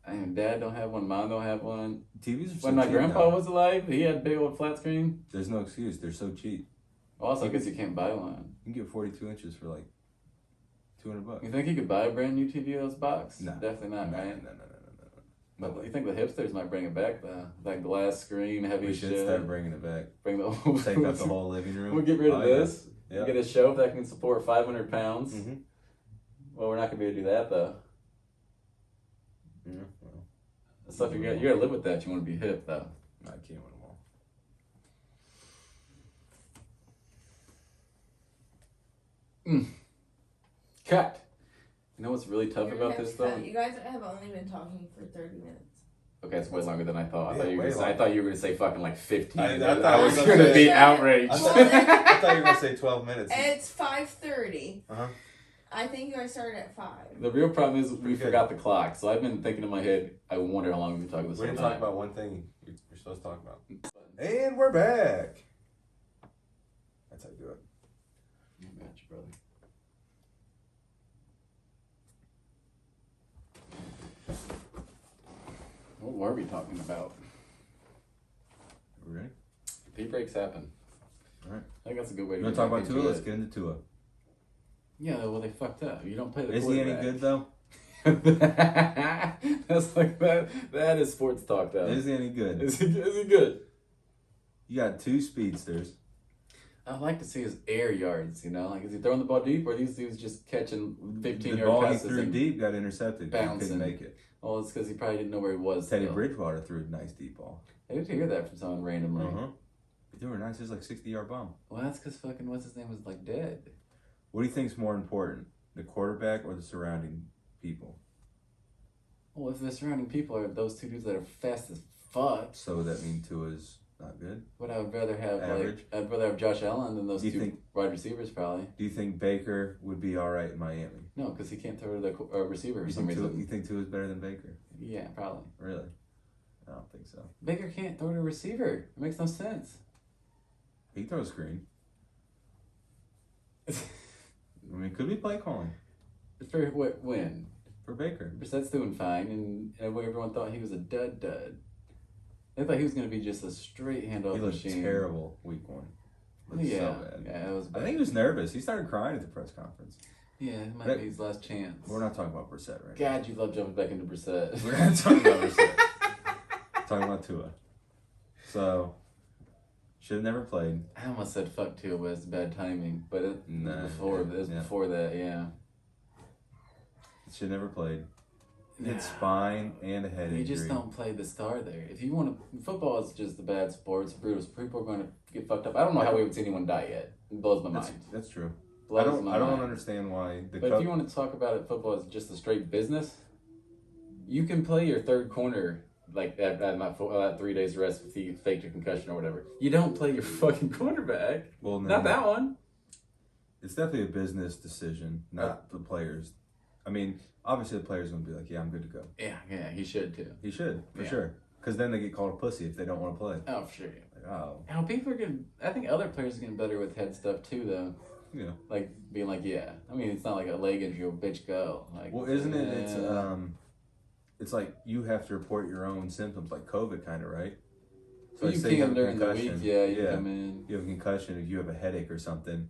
I mean, Dad don't have one, Mom don't have one. TVs are so When my cheap grandpa now. was alive, he had big old flat screen. There's no excuse. They're so cheap. Also, I guess you can't buy one. You can get 42 inches for like $200. You think you could buy a brand new TV in this box? No. Definitely not, right? No. But you think the hipsters might bring it back, though? That glass screen, heavy We shit. should start bringing it back. Bring the whole... Take out the whole living room. We'll get rid of this. Yeah. Get a shelf that can support 500 pounds. Mm-hmm. Well, we're not going to be able to do that, though. Yeah, well, The stuff you gotta live with that. You want to be hip, though. I can't win them all. Cut. You know what's really tough You're about gonna this, have to though? cut. You guys have only been talking for 30 minutes. Okay, it's way longer than I thought. Yeah, way I thought you were gonna say fucking like 15. I I, thought was you were gonna gonna be say- outraged. I Well, thought, then- I thought you were going to say 12 minutes. It's 5:30. Uh-huh. I think you guys started at 5. The real problem is we Pretty good. forgot the clock. So I've been thinking in my head, I wonder how long we've been talking this We whole didn't talk time. about one thing you're supposed to talk about. And we're back. That's how you do it. I got you, brother. What were we talking about? We ready? Pee breaks happen. Alright. I think that's a good way to You want get to talk back about Tua? into Let's it. get into Tua. Yeah, well, they fucked up. You don't play the Is he any quarterback. good, though? That's like that. That is sports talk, though. Is he any good? Is he good? You got 2 speedsters. I'd like to see his air yards. You know, like is he throwing the ball deep, or are these dudes just catching 15-yard The ball he passes? threw and- deep got intercepted. He bouncing. couldn't make it. Well, it's because he probably didn't know where he was. Teddy still. Bridgewater threw a nice deep ball. I did hear that from someone randomly. Uh-huh. He threw a nice, it was like 60-yard bomb. Well, that's because fucking what's his name was like dead. What do you think's more important, the quarterback or the surrounding people? Well, if the surrounding people are those two dudes that are fast as fuck, So would that mean Tua's not good? what I would rather have Average? I'd rather have Josh Allen than those Do you two think- wide receivers probably. Do you think Baker would be all right in Miami? No, because he can't throw to the receiver for You some think, Tua, reason. you think Tua's better than Baker? Yeah, probably. Really? I don't think so. Baker can't throw to a receiver. It makes no sense. He throws screen. I mean, could be play calling For what? When? for Baker. Brissett's doing fine, and everyone thought he was a dud. They thought he was going to be just a straight handoff He looked machine. terrible week 1. Looked Yeah, so bad. yeah, it was I bad. think he was nervous. He started crying at the press conference. Yeah, it might But- be his last chance. We're not talking about Brissett right now. God, you love jumping back into Brissett. We're not talking about Brissett. Talking about Tua. So, should have never played. I almost said fuck Tua, but it's bad timing. But it Nah, before yeah, it was yeah. before that, yeah. Should have never played. Nah. Hit spine and a head You injury. just don't play the star there. If you want to, football is just a bad sport. It's brutal. People are going to get fucked up. I don't know how we haven't seen anyone die yet. It blows my mind. That's true. Blows I don't my mind. understand why the But if you want to talk about it, football is just a straight business. You can play your third corner like at 3 days rest if he faked a concussion or whatever. You don't play your fucking quarterback. well, no, Not that one. It's definitely a business decision, not the players. I mean, obviously the players gonna be like, "Yeah, I'm good to go." Yeah, he should too. He should for Yeah. sure, because then they get called a pussy if they don't want to play. Oh, for sure. Like, oh, Now people are getting. I think other players are getting better with head stuff too, though. you know. Like being like, yeah. I mean, it's not like a leg injury. Or bitch, go. Like, Well, isn't it? yeah. It's like you have to report your own symptoms, like COVID, kind of, right? Well, like, you say can have a during the week. concussion. Yeah, you come in. You have a concussion. If you have a headache or something,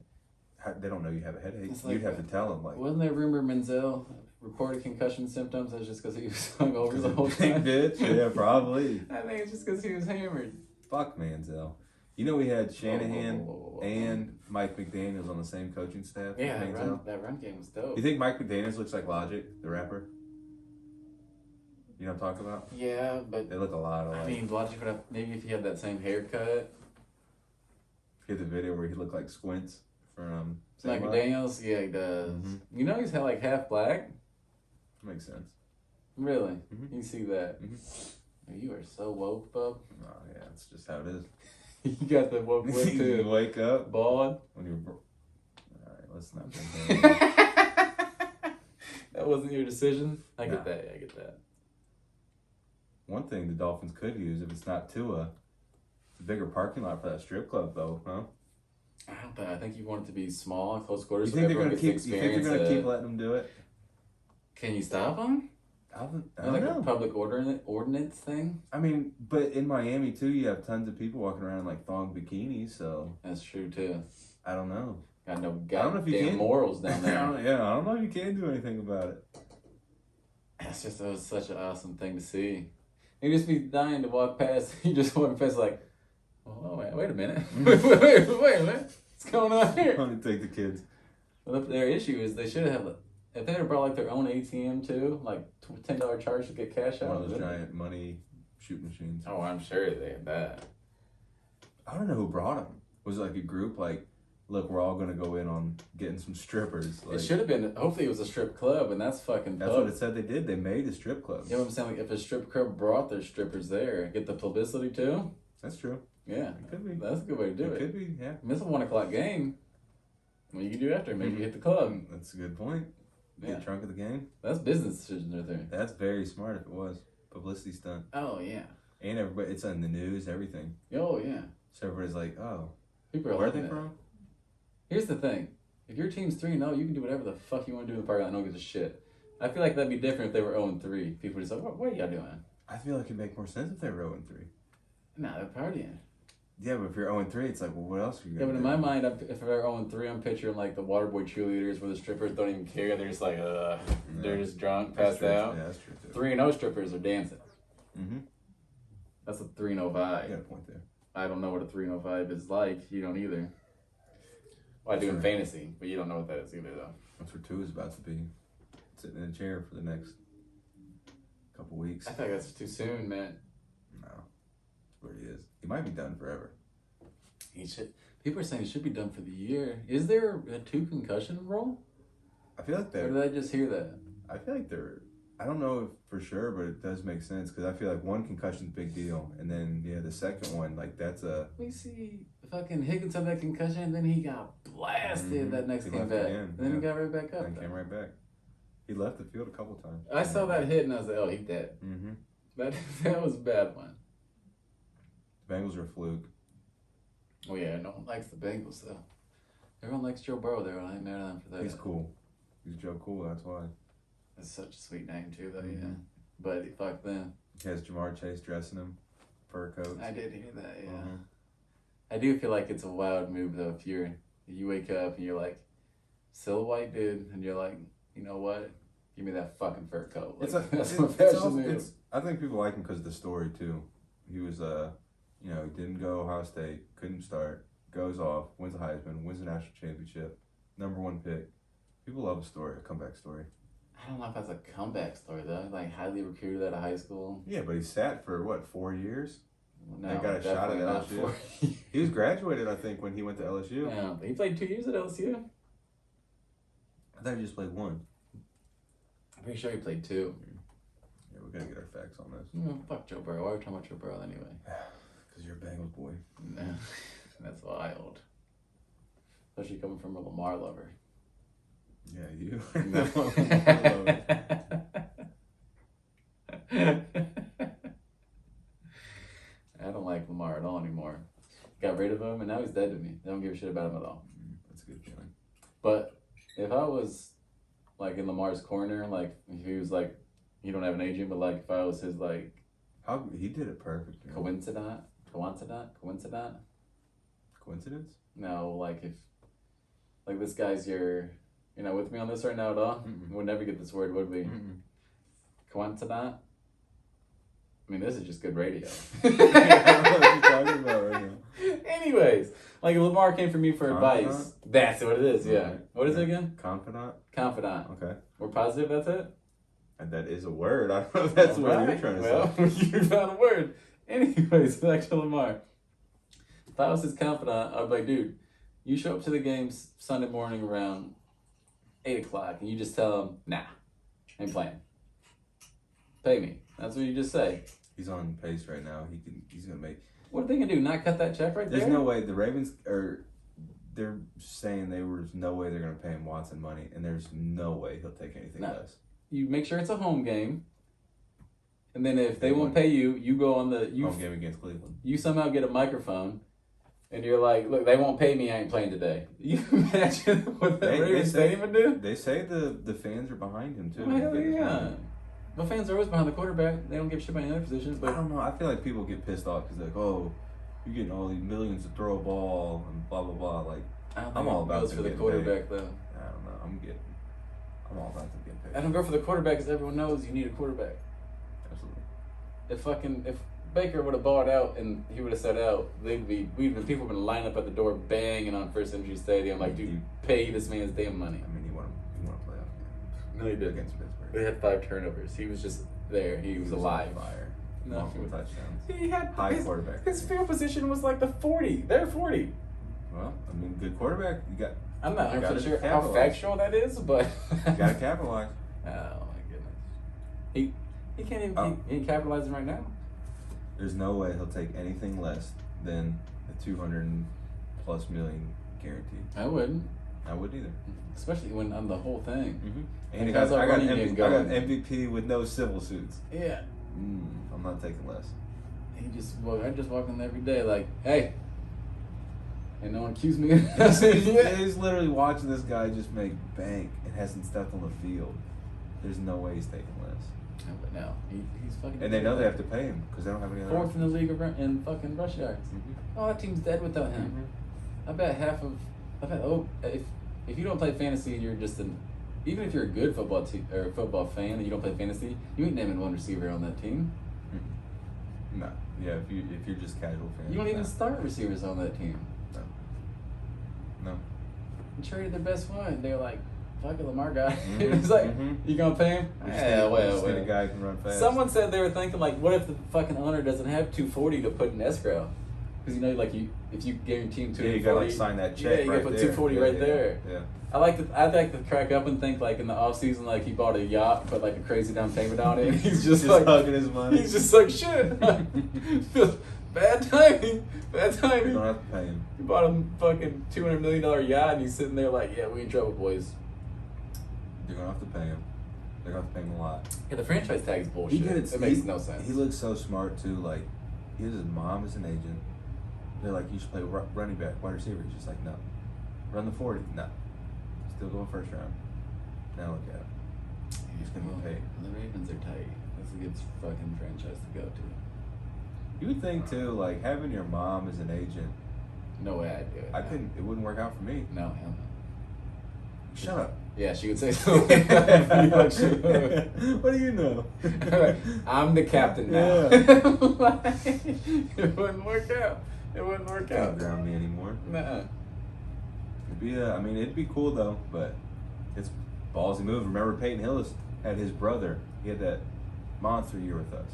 they don't know you have a headache. It's like You'd have to tell them, like, Wasn't there rumor Menzel reported concussion symptoms? That's just because he was hungover the whole big time. bitch. Yeah, probably. I think it's just because he was hammered. Fuck Manziel. You know we had Shanahan Whoa. and Mike McDaniels on the same coaching staff. Yeah, Manziel. that run game was dope. You think Mike McDaniels looks like Logic, the rapper? You know what I'm talking about? Yeah, but They look a lot alike. I mean, Logic would have maybe if he had that same haircut. Get the video where he looked like Squints from Like Sandlot? McDaniels, yeah, he does. Mhm. You know he's like half black. Makes sense. Really, Mhm. you see that? Mhm. You are so woke, bub. Oh yeah, it's just how it is. You got the woke look You too. wake up Bald. when you're. All right, let's not. Bring that up. That wasn't your decision. I Nah. get that. I get that. One thing the Dolphins could use if it's not Tua, bigger parking lot for that strip club, though, huh? I don't think. I think you want it to be small, close quarters. You So think they're everyone gonna gets keep? the You think they're experience. gonna keep letting them do it? Can you stop them? I don't Like know. a public ordinance thing. I mean, but in Miami too, you have tons of people walking around in like thong bikinis, so That's true too. I don't know. Got no I don't know if you goddamn can. morals down there. I don't know if you can do anything about it. It's just, it was such an awesome thing to see. You just be dying to walk past. You just walk past like, oh wait a minute, wait a minute, what's going on here? Only take the kids. Well, their issue is they should have, if they had brought like their own ATM too, like $10 charge to get cash out. One of those giant money shoot machines. Oh, I'm sure they had that. I don't know who brought them. Was it like a group? Like, look, we're all gonna go in on getting some strippers. Like, It should have been. Hopefully, it was a strip club, and that's fucking. that's what it said they did. They made a strip club. You know what I'm saying? Like, if a strip club brought their strippers there, get the publicity too. That's true. Yeah, It could be. that's a good way to do it. Could be. Yeah. Miss a 1 o'clock game. What you can do after? Maybe hit the club. That's a good point. Yeah, Get drunk at the game. that's business decisions right there. That's very smart. If it was publicity stunt, Oh yeah. and everybody, it's on the news, everything. Oh yeah. So everybody's like, oh, People are where are loving they it. from? Here's the thing: if your team's 3-0, you can do whatever the fuck you want to do in the parking lot. No one gives a shit. I feel like that'd be different if they were 0-3. People would just like, what are y'all doing? I feel like it'd make more sense if they were 0-3. Nah, they're partying. Yeah, but if you're 0-3, it's like, well, what else are you Yeah, gonna but in do? my mind, if they're 0-3, I'm picturing like the Waterboy cheerleaders where the strippers don't even care. They're just like, they're just drunk, That's passed true. out. Yeah, that's true too. 3-0 strippers are dancing. Mm-hmm. That's a 3-0 You vibe. got a point there. I don't know what a 3-0 vibe is like. You don't either. Well, I do in Sure. fantasy, but you don't know what that is either, though. That's where 2 is about to be. Sitting in a chair for the next couple weeks. I feel like that's too soon, man. No, that's where he is. He might be done forever. He should. People are saying he should be done for the year. Is there a 2 concussion rule? I feel like Or they're. did I just hear that? I feel like they're. I don't know if for sure, but it does make sense because I feel like 1 concussion's a big deal, and then the second one, like that's a. We see fucking Higgins had that concussion, and then he got blasted Mhm. that next He game left back. again, And then he yeah. got right back up. And came right back. He left the field a couple times. I saw that hit, and I was like, oh, he's dead. Mm-hmm. That was a bad one. Bengals are a fluke. Oh, yeah, no one likes the Bengals, though. Everyone likes Joe Burrow, though. I ain't mad at him for that. He's cool. He's Joe Cool. That's why. That's such a sweet name, too, though, yeah. Mhm. But fuck them. He has Jamar Chase dressing him, fur coats. I did hear that, yeah. Mhm. I do feel like it's a wild move, though, if you wake up and you're like, still a white dude, and you're like, you know what? Give me that fucking fur coat. Like, that's my fashion move. I think people like him because of the story too. He was he didn't go Ohio State, couldn't start, goes off, wins the Heisman, wins the national championship, #1 pick. People love a story, a comeback story. I don't know if that's a comeback story, though. Like, highly recruited out of high school. Yeah, but he sat for what, 4 years? No, And got a shot at definitely not LSU. for- He was graduated, I think, when he went to LSU. Yeah, but he played 2 years at LSU. I thought he just played 1. I'm pretty sure he played 2. Yeah, we gotta get our facts on this. Fuck Joe Burrow. Why are we talking about Joe Burrow anyway? Because you're a Bengals boy. No, that's wild. Especially coming from a Lamar lover. Yeah, you. I don't like Lamar at all anymore. Got rid of him, and now he's dead to me. I don't give a shit about him at all. That's a good feeling. But if I was like in Lamar's corner, like if he was like, he don't have an agent, but like if I was his like How he did it perfect. Man. coincident. Coincidence? No, like if like this guy's you're not with me on this right now at all. Mm-mm. We'd never get this word, would we? Mm-mm. Coincident. I mean, this is just good radio. I don't know what you're talking about right now. Anyways, like if Lamar came for me for Confidant? advice, that's what it is. Yeah. Right. What is Yeah. it again? Confidant? Confidant. Okay. We're positive that's it. And that is a word. I don't know if that's what you're trying to say. You found a word. Anyways, back to Lamar. If I was his confidant, I'd be like, dude, you show up to the games Sunday morning around 8 o'clock and you just tell him, nah, ain't playing. Pay me. That's what you just say. He's on pace right now. He's gonna make. What are they gonna do? Not cut that check right there? There's no way the Ravens are. They're saying there's no way they're gonna pay him Watson money, and there's no way he'll take anything No. less. You make sure it's a home game. And then if they won't pay you, you go on the home game against Cleveland. You somehow get a microphone, and you're like, "Look, they won't pay me. I ain't playing today." You imagine what the Ravens Stadium would do? They say the fans are behind him too. Oh, hell yeah. The fans are always behind the quarterback. They don't give a shit about any other positions. But I don't know. I feel like people get pissed off because they're like, "Oh, you're getting all these millions to throw a ball and blah blah blah." Like, I'm all about goes for the quarterback though. I don't know. I'm all about them getting paid. I don't go for the quarterback because everyone knows you need a quarterback. Absolutely. If Baker would have bought out and he would have sat out, people would been lining up at the door banging on First Energy Stadium like, dude, pay this man's damn money. I mean, he won a playoff game. No, he did Against Pittsburgh. They had 5 turnovers. He was just there. He was alive. On fire. No. Multiple touchdowns. He had High quarterback. His field position was like the 40. They're 40. Well, I mean, good quarterback. I'm not You gotta 100% sure how capitalize. factual that is, but You gotta capitalize. Oh my goodness. He can't even he ain't capitalizing right now. There's no way he'll take anything less than a 200+ million guaranteed. I wouldn't. I wouldn't either. Especially when on the whole thing. Mm-hmm. And Like, I how's our got running game going? MVP with no civil suits. Yeah. I'm not taking less. I just walk in every day like, hey, and no one accused me. He's literally watching this guy just make bank and hasn't stepped on the field. There's no way he's taking less. But no, he's fucking. And they know they have to pay him because they don't have any other. 4th in the league in fucking rush yards. Mm-hmm. Oh, that team's dead without him. I bet if you don't play fantasy and you're just even if you're a good football team or football fan and you don't play fantasy, you ain't naming one receiver on that team. Mm-hmm. No. Yeah, if you're just casual fan. You don't even start receivers on that team. No. You traded their best one. They're like, fuck it, Lamar guy. Mm-hmm. It's like, Mm-hmm. you gonna pay him? We Yeah, just need a guy who can run fast. Someone said they were thinking like, what if the fucking owner doesn't have $240 to put in escrow? Because if you guarantee him $240, you gotta like sign that check. Yeah, you right gotta put there. $240 Yeah, right yeah, there. Yeah. I like to crack up and think like in the off season, like he bought a yacht, put like a crazy down payment on it. And he's just like hugging his money. He's just like shit. Bad timing. Bad You timing. don't have to pay him. He bought a fucking $200 million yacht, and he's sitting there like, yeah, we in trouble, boys. You're gonna have to pay him. They're gonna have to pay him a lot. Yeah, the franchise tag's bullshit. It makes no sense. He looks so smart too. Like, his mom is an agent. They're like, you should play running back, wide receiver. He's just like, no. Run the 40. No. Still going first round. Now look at him. He's gonna be paid. The Ravens are tight. That's a good fucking franchise to go to. You would think too, like having your mom as an agent. No way I'd do it. I couldn't. It wouldn't work out for me. No, hell no. Shut up. Yeah, she would say something. What do you know? I'm the captain now. Yeah. It wouldn't work out. It wouldn't work Can't out. ground me anymore. Nuh-uh. It'd be cool though, but it's ballsy move. Remember Peyton Hillis had his brother. He had that monster year with us.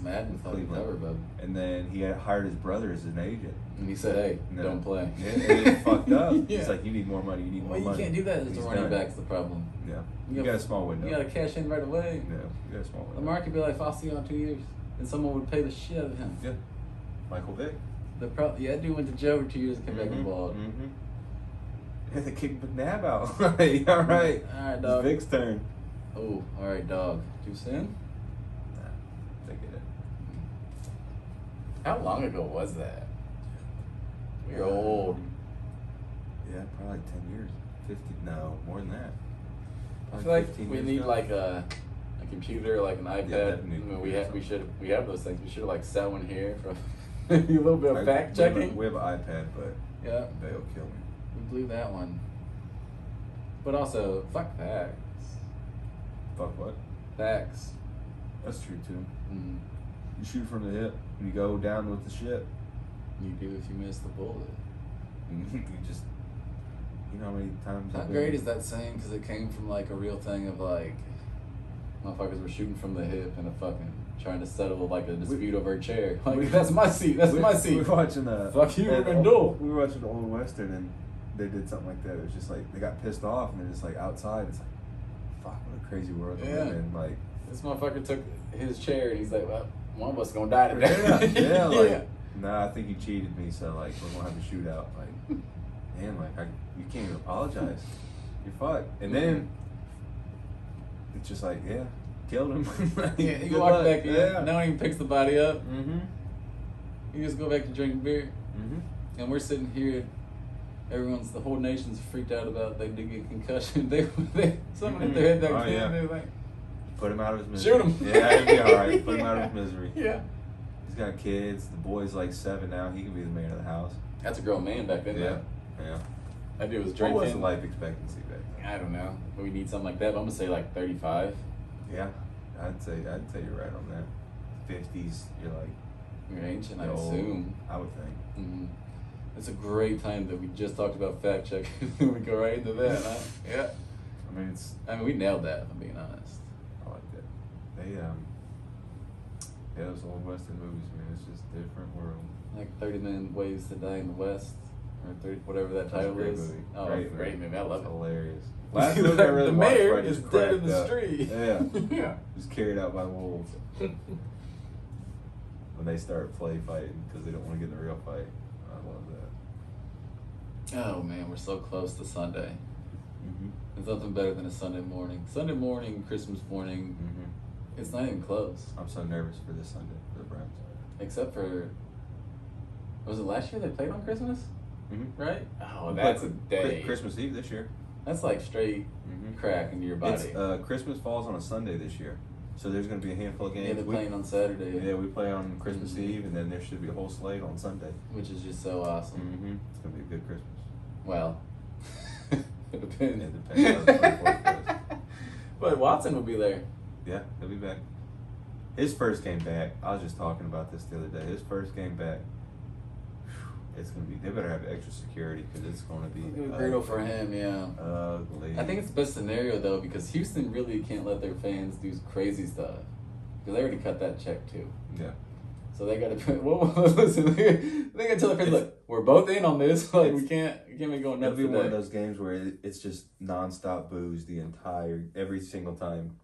Madden fucking Cleveland. cover, bub. And then he had hired his brother as an agent. And he said, hey, No. don't play. Yeah, and it fucked up. Yeah. He's like, you need more money. You need more Well, you money. can't do that as He's a running done. back's the problem. Yeah. You You got- got a small window. You gotta cash in right away. Yeah, you got a small window. Lamar could be like, I'll see you in 2 years. And someone would pay the shit out of him. Yeah. Michael Vick. That dude went to jail for 2 years and came back and balled. Mm-hmm. And they kicked McNabb out. All right. All right, dog. It's Vick's turn. Oh, all right, dog. Too soon? Nah, they get it. How long ago was that? We're old. Yeah, probably like 10 years. 50, no, more than that. I Probably feel like 15 we years need ago. like a computer, like an iPad. definitely. I mean, we have those things. We should have like sat one here for maybe a little bit of fact checking. We have an iPad, but Yeah, they'll kill me. we blew that one. But also, fuck facts. Fuck what? Facts. That's true too. Mm, You shoot from the hip and you go down with the ship. you do if you miss the bullet. You just, you know how many times. How great is that saying? Because it came from like a real thing of like motherfuckers were shooting from the hip and a fucking trying to settle like a dispute over a chair. Like that's my seat. That's my seat. We were watching Fuck you, we're gonna old- duel. We were watching the old western and they did something like that. It was just like they got pissed off and they're just like outside. It's like, fuck, what a crazy world we Yeah. live in. Like, This motherfucker took his chair and he's like, well, one of us gonna die today. yeah, like, nah, I think you cheated me, so like we're gonna have a shootout. Like, man, like you can't even apologize. You're fucked. And then it's just like, yeah, killed him. Yeah, he Good walked luck. back in. Yeah. No one even picks the body up. Mm-hmm. You just go back to drinking beer. Mm-hmm. And we're sitting here. The whole nation's freaked out about they did get concussion. Someone hit their head back then. Yeah. They were like, Put him out of his misery. shoot him. Yeah, it'd be alright. Put him out of his misery. Yeah. He's got kids. The boy's like 7 now. He can be the man of the house. That's a grown man back then. Yeah. though. Yeah. That dude was What drinking. was the life expectancy back then? I don't know. But we need something like that. But I'm gonna say like 35. Yeah. I'd say you're right on that. 50s, you're like You're ancient, I old, assume. I would think. Mm-hmm. It's a great time that we just talked about fact checking. We go right into that, huh? Yeah. I mean, we nailed that, if I'm being honest. I like that. They those old western movies, man. It's just a different world. Like 30 Million Ways to Die in the West, or 30, whatever that That's a title great is. movie. Oh, great movie. I love It's it. hilarious. Last movie I really The watched mayor where I is just dead in cracked the up. street. Yeah. Yeah. Just carried out by wolves. When they start play fighting because they don't want to get in a real fight. I love that. Oh man, we're so close to Sunday. Mm-hmm. There's nothing better than a Sunday morning. Sunday morning, Christmas morning, Mm-hmm. it's not even close. I'm so nervous for this Sunday for the Browns. Except for, was it last year they played on Christmas? Mm-hmm. Right? Oh, that's a day. Christmas Eve this year. That's like straight Mm-hmm. crack into your body. It's Christmas falls on a Sunday this year, so there's going to be a handful of games. Yeah, they're playing on Saturday. Yeah, we play on Christmas Mhm. Eve, and then there should be a whole slate on Sunday. Which is just so awesome. Mm-hmm. It's going to be a good Christmas. Well, it depends. It depends how the 24th goes. But Watson will be there. Yeah, he'll be back. His first game back, I was just talking about this the other day. His first game back, it's going to be, they better have extra security because it's going to be It's gonna be brutal for him, yeah. ugly. I think it's the best scenario though because Houston really can't let their fans do crazy stuff because they already cut that check too. Yeah. So they got to put. Well, listen, they got to tell their fans, look, we're both in on this. Like we can't be going nuts It'll be today. one of those games where it's just nonstop boos every single time.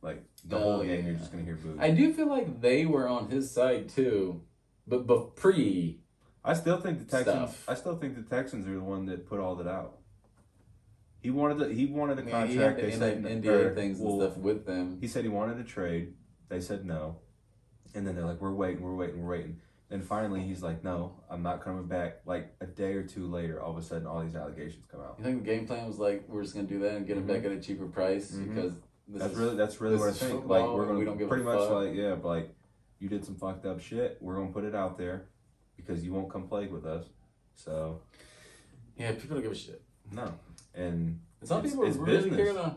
Like the whole game, yeah. you're just going to hear boos. I do feel like they were on his side too, but pre. I still think the Texans. Stuff. I still think the Texans are the one that put all that out. He wanted a He had contract. the They said NDA things and well, stuff with them. He said he wanted a trade. They said no, and then they're like, "We're waiting." Then finally, he's like, "No, I'm not coming back." Like a day or two later, all of a sudden, all these allegations come out. You think the game plan was like we're just gonna do that and get him back at a cheaper price because That's really what I think. football, Like we're and gonna we don't give pretty a much fuck. like but like you did some fucked up shit. We're gonna put it out there because you won't come play with us. So Yeah, people don't give a shit. no, and Some people it's really business. care though.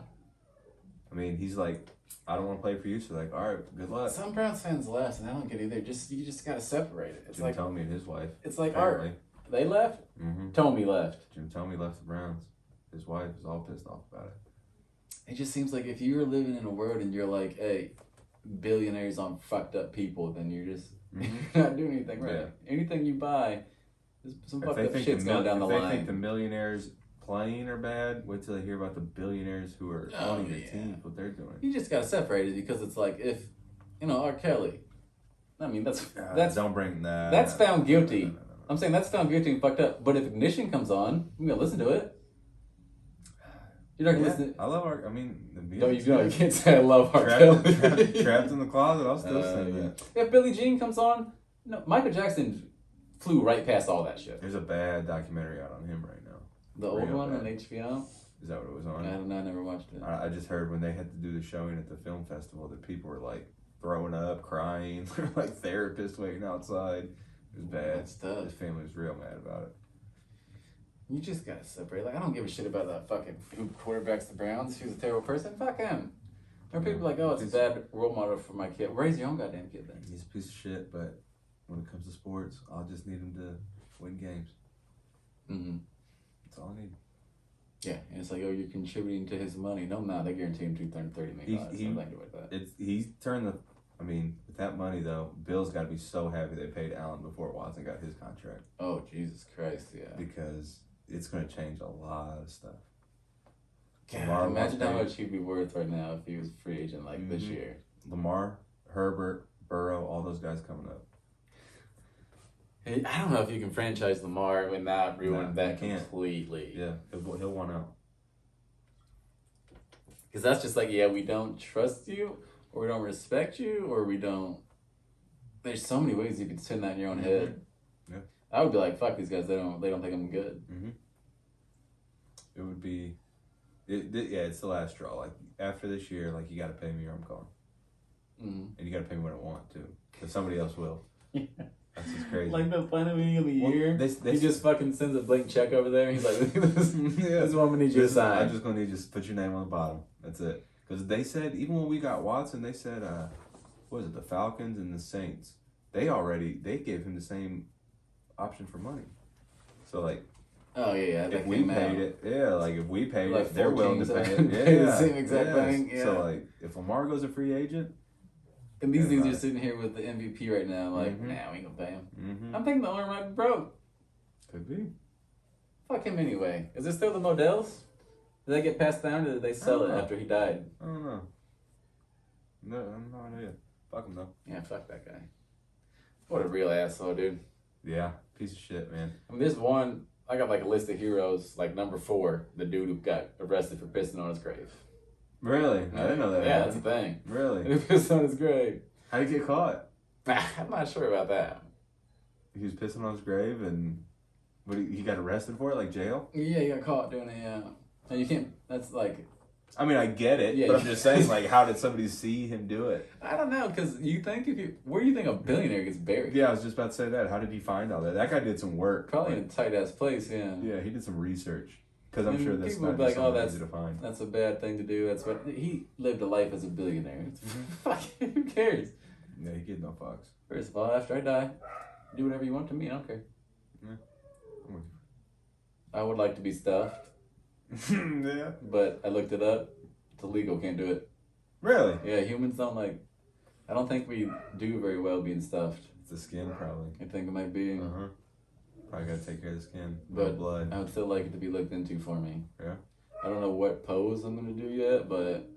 I mean, he's like, I don't want to play for you. So like, all right, good luck. Some Browns fans left and I don't get either. You just gotta separate it. It's Jim like Tomey and his wife. it's like apparently. art. They left. Mm-hmm. Tomey left. Jim Tomey left the Browns. His wife is all pissed off about it. It just seems like if you're living in a world and you're like, hey, billionaires on fucked up people, then you're just you're not doing anything right. Yeah. Anything you buy, some If fucked they up think shit's going down the if they line. think the millionaires playing are bad, wait till they hear about the billionaires who are Oh, owning their yeah. teams, what they're doing. You just gotta separate it because it's like if R. Kelly. I mean that's Don't bring that. that's found guilty. No. I'm saying that's found guilty and fucked up. But if Ignition comes on, I'm gonna listen to it. You're not gonna listen. I love our. I mean, the No, music's you good. can't say I love R. Kelly. Trapped in the closet. I'll still sing yeah. that. If Billie Jean comes on, no, Michael Jackson flew right past all that shit. There's a bad documentary out on him right now. The old Real one bad. on HBO. Is that what it was I on? don't know. I never watched it. I just heard when they had to do the showing at the film festival that people were like throwing up, crying, like therapists waiting outside. It was bad. That's tough. His family was real mad about it. You just gotta separate. Like I don't give a shit about that fucking who quarterbacks the Browns. If he's a terrible person, fuck him. There are people like, oh, it's a bad role model for my kid. Raise your own goddamn kid then. He's a piece of shit, but when it comes to sports, I'll just need him to win games. Mm-hmm. That's all I need. Yeah, and it's like, oh, you're contributing to his money. No, I'm not. They guarantee him $230 million. Something like that. He's turned the. I mean, with that money though, Bill's got to be so happy they paid Allen before Watson got his contract Oh, Jesus Christ, yeah. because it's going to change a lot of stuff. God, Lamar imagine how wants much he'd be worth right now if he was a free agent like this year. Lamar, Herbert, Burrow, all those guys coming up. Hey, I don't know if you can franchise Lamar and not ruin No, that you can't. completely. Yeah, he'll want out. Because that's just like, yeah, we don't trust you, or we don't respect you, or we don't. There's so many ways you could spin that in your own head. Yeah. I would be like, fuck these guys. They don't think I'm good. Mm-hmm. It would be, it's the last straw. Like after this year, like you got to pay me or I'm gone, and you got to pay me when I want to, because somebody else will. That's just crazy. Like the final meeting of the year, they he just fucking sends a blank check over there. And he's like, this is what I'm gonna need you to sign. I'm just gonna need you to put your name on the bottom. That's it. Because they said even when we got Watson, they said, what was it, the Falcons and the Saints? They gave him the same option for money. So like. Oh yeah, if we paid it, like if we paid like it, they're willing to pay it. Pay the same exact thing. Yeah. So like, if Lamar goes a free agent, and these things are sitting here with the MVP right now, like, nah, we ain't gonna pay him. Mm-hmm. I'm thinking the owner might be broke. Could be. Fuck him anyway. Is it still the Modells? Did they get passed down, or did they sell it after he died? I don't know. No, I have no idea. Fuck him though. Yeah, fuck that guy. What a real asshole, dude. Yeah, piece of shit, man. I mean, there's one. I got like a list of heroes, like number 4, the dude who got arrested for pissing on his grave. Really? I didn't know that. Yeah, that's the thing. Really? He pissed on his grave. How'd he get caught? I'm not sure about that. He was pissing on his grave and he got arrested for it, like jail? Yeah, he got caught doing it, yeah. And you can't, that's like... I mean, I get it, but I'm just saying, like, how did somebody see him do it? I don't know, because where do you think a billionaire gets buried? Yeah, I was just about to say that. How did he find all that? That guy did some work. Probably in a tight-ass place, yeah. Yeah, he did some research. Because I'm sure that's not like, just easy to find. That's a bad thing to do. That's what he lived a life as a billionaire. Fuck, who cares? Yeah, he get no fucks. First of all, after I die, do whatever you want to me. I don't care. Yeah, I'm with I would like to be stuffed. Yeah. But I looked it up. It's illegal. Can't do it. Really? Yeah, humans don't like... I don't think we do very well being stuffed. It's the skin, probably. I think it might be. Uh-huh. Probably gotta take care of the skin. But blood. I would still like it to be looked into for me. Yeah. I don't know what pose I'm gonna do yet, but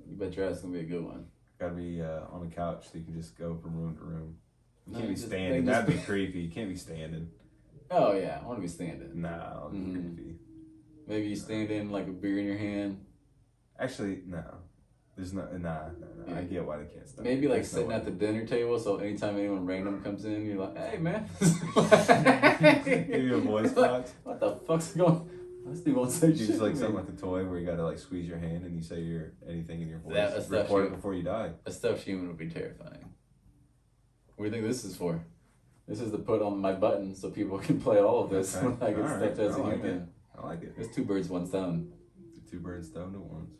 you bet your ass gonna be a good one. Gotta be on the couch so you can just go from room to room. You No, can't be just- standing. they just- That'd be creepy. You can't be standing. Oh yeah, I want to be standing. Nah, that'd be creepy. Maybe you stand in like a beer in your hand. Actually, no. There's no. Nah. Yeah. I get why they can't stop. Maybe like There's no sitting way. at the dinner table, so anytime anyone random comes in, you're like, "Hey man." Give you a voice Like, box. what the fuck's going? This dude won't say You shit. just like to me. something like a toy where you gotta like squeeze your hand and you say anything in your voice. That- that's Record it actually- before you die. A stuffed human would be terrifying. What do you think this is for? This is to put on my button so people can play all of this Okay. when I get All right. stuffed as a I like human. I like it. There's 2 birds, 1 stone. Two birds stoned at once.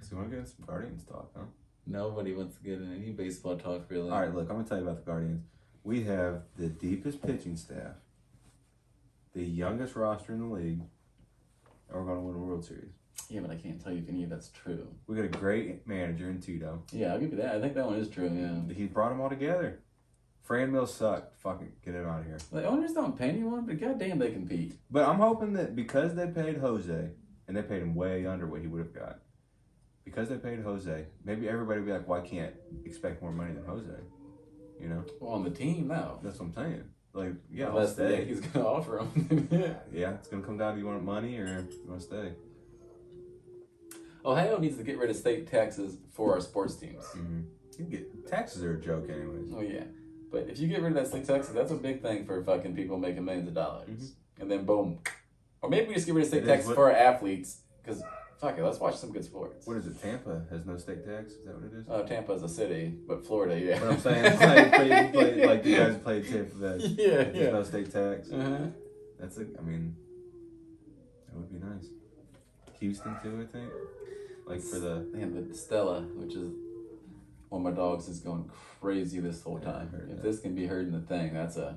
So you want to get into some Guardians talk, huh? Nobody wants to get in any baseball talk, really. All right, look, I'm going to tell you about the Guardians. We have the deepest pitching staff, the youngest roster in the league, and we're going to win a World Series. Yeah, but I can't tell you if any of that's true. We got a great manager in Tito. Yeah, I'll give you that. I think that one is true, yeah. He brought them all together. Fran Mills sucked. Fucking get him out of here. The owners don't pay anyone, but goddamn, they compete. But I'm hoping that because they paid Jose, and they paid him way under what he would have got, because they paid Jose, maybe everybody will be like, well, I can't expect more money than Jose. You know? Well, on the team, no. That's what I'm saying. Like, yeah, I'll Unless stay. he's going to offer them. Yeah. Yeah, it's going to come down to you want money or you want to stay. Ohio needs to get rid of state taxes for our sports teams. Mm-hmm. Taxes are a joke anyways. Oh, yeah. But if you get rid of that state taxes, that's a big thing for fucking people making millions of dollars. Mm-hmm. And then boom. Or maybe we just get rid of state It is taxes what- for our athletes. Because, fuck it, let's watch some good sports. What is it? Tampa has no state tax? Is that what it is? Oh, Tampa's a city, but Florida, yeah. What I'm saying, like the guys who played Tampa Bay. Yeah, There's yeah. no state tax. Uh-huh. That's I mean, that would be nice. Houston too, I think. Like for the Man, but Stella, which is one of my dogs, is going crazy this whole Yeah, I time. heard If that. this can be heard in the thing, that's gonna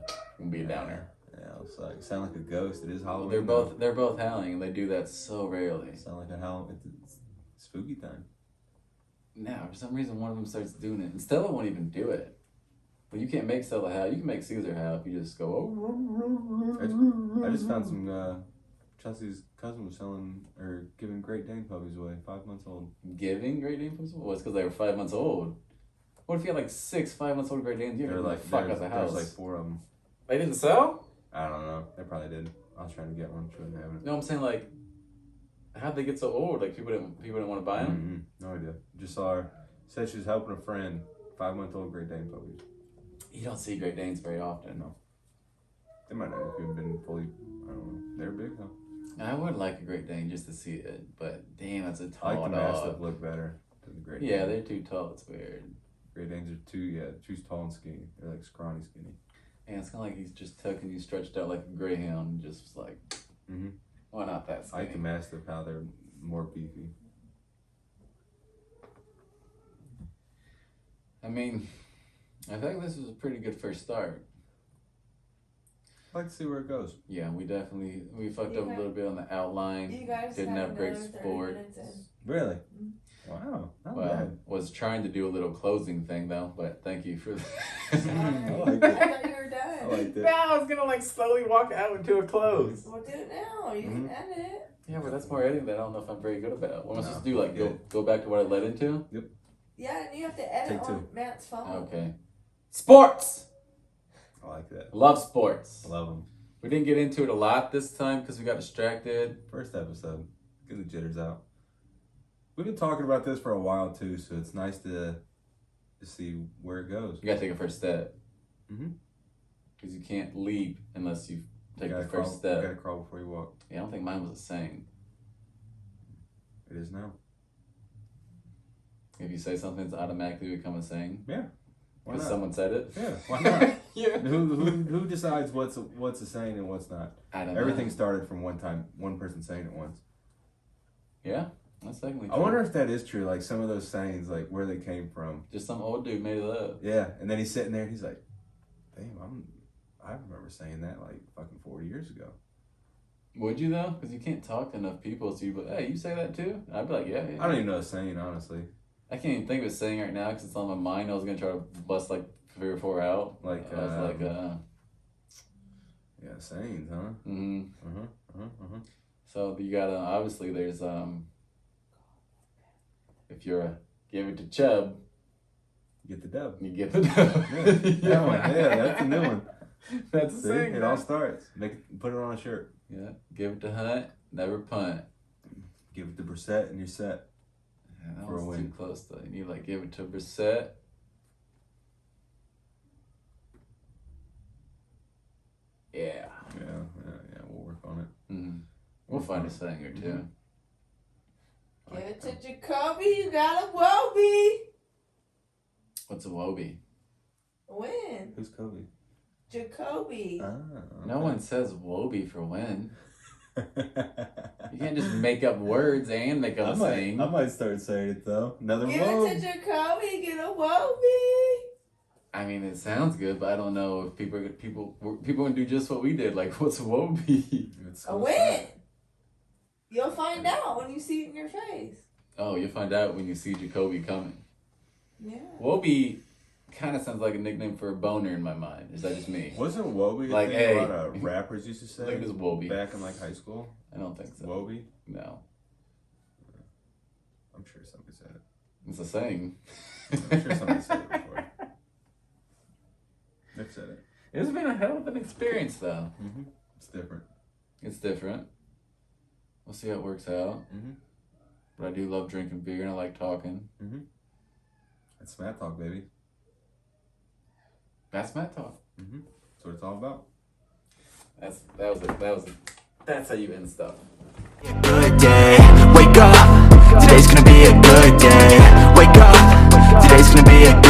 be a downer. Yeah, it's like sound like a ghost. It is Halloween. They're both howling, and they do that so rarely. Sound like a Halloween. It's spooky time. Now, for some reason, one of them starts doing it, and Stella won't even do it. But you can't make Stella howl. You can make Caesar howl if you just go. Oh. I just found some. Chelsea's cousin was selling or giving Great Dane puppies away, 5 months old. Giving Great Dane puppies? Well, it's because they were 5 months old. What if you had like 6 5 months old Great Danes? You're They're gonna like fuck out the house. There's like 4 of them. They didn't sell? I don't know. They probably did. I was trying to get one. Shouldn't have it. No, I'm saying like How'd they get so old? Like people didn't want to buy them. No idea. Just saw her. Said she was helping a friend. 5-month-old Great Dane puppies. You don't see Great Danes very often. No. They might not have been fully. I don't know. They're big though. I would like a Great Dane just to see it, but damn, that's a I like tall the dog. Mastiff look better than the Great Dane. Yeah, they're too tall. It's weird. Great Danes are too tall and skinny. They're like scrawny skinny. And it's kind of like he's just tucking you stretched out like a greyhound, just like, why not that I skinny? like the Mastiff how they're more beefy. I mean, I think this was a pretty good first start. I'd like to see where it goes. Yeah, we fucked up a little bit on the outline. You guys Didn't got have great another 30 support. minutes in. Really? Wow. Not Well, bad. was trying to do a little closing thing though, but thank you for I Sorry. like I it. thought you were done. I liked it. Now I was gonna like slowly walk out into a close. Well, do it now. You can edit. Yeah, but that's more editing that I don't know if I'm very good about. What am I supposed to do? No, Like good. go back to what I led into? Yeah, and you have to edit Take two. on Matt's phone. Okay. Sports. I like that. Love sports. Love them. We didn't get into it a lot this time because we got distracted. First episode. Get the jitters out. We've been talking about this for a while too, so it's nice to see where it goes. You gotta take a first step. Mhm. Because you can't leap unless you take You the gotta first crawl, step. You gotta crawl before you walk. Yeah, I don't think mine was a saying. It is now. If you say something, it's automatically become a saying. Yeah. Why Because not? someone said it. Yeah. Why not? Yeah. who decides what's a saying and what's not? I don't Everything know. started from one person saying it once. Yeah, that's technically true. I wonder if that is true. Like some of those sayings, like where they came from. Just some old dude made it up. Yeah, and then he's sitting there and he's like, "Damn, I remember saying that like fucking 40 years ago." Would you though? Because you can't talk to enough people, so you'd be like, hey, you say that too? And I'd be like, yeah. I don't even know a saying, honestly. I can't even think of a saying right now because it's on my mind. I was gonna try to bust like 3 or 4 out. Like, I was like, yeah, sayings, huh? So you gotta obviously there's if you're a give it to Chubb, Get the dub. you get the dub. Yeah, that one. Yeah, that's a new one. That's a See, saying. it all starts. Put it on a shirt. Yeah, give it to Hunt, never punt. Give it to Brissett and you're set. Yeah, that For a was win. too close though. You need like give it to Brissett. Yeah. Yeah. We'll work on it. Mm-hmm. We'll find a saying or two. Give it to Jacoby. You got a Wobie. What's a Wobie? Win. Who's Kobe? Jacoby. No one says Wobie for when. You can't just make up words and make up a saying. I might start saying it though. Another Give one. it to Jacoby. Get a Wobie. I mean, it sounds good, but I don't know if people would do just what we did. Like, what's a Wobie? A win. You'll find out when you see it in your face. Oh, you'll find out when you see Jacoby coming. Yeah. Wobie kind of sounds like a nickname for a boner in my mind. Is that just me? Wasn't Wobie Like, a thing hey. a lot of rappers used to say? Look at this Wobie. Back in like high school? I don't think so. Wobie? No, I'm sure somebody said it. it's a saying. I'm sure somebody said it before. They've said it. It's been a hell of an experience, though. Mm-hmm. It's different. It's different. We'll see how it works out. Mm-hmm. But I do love drinking beer and I like talking. Mm-hmm. That's Smatt Talk, baby. That's Smatt Talk. Mm-hmm. That's what it's all about. That's how you end stuff. Good day, wake up, today's gonna be a good day. Wake up, today's gonna be a good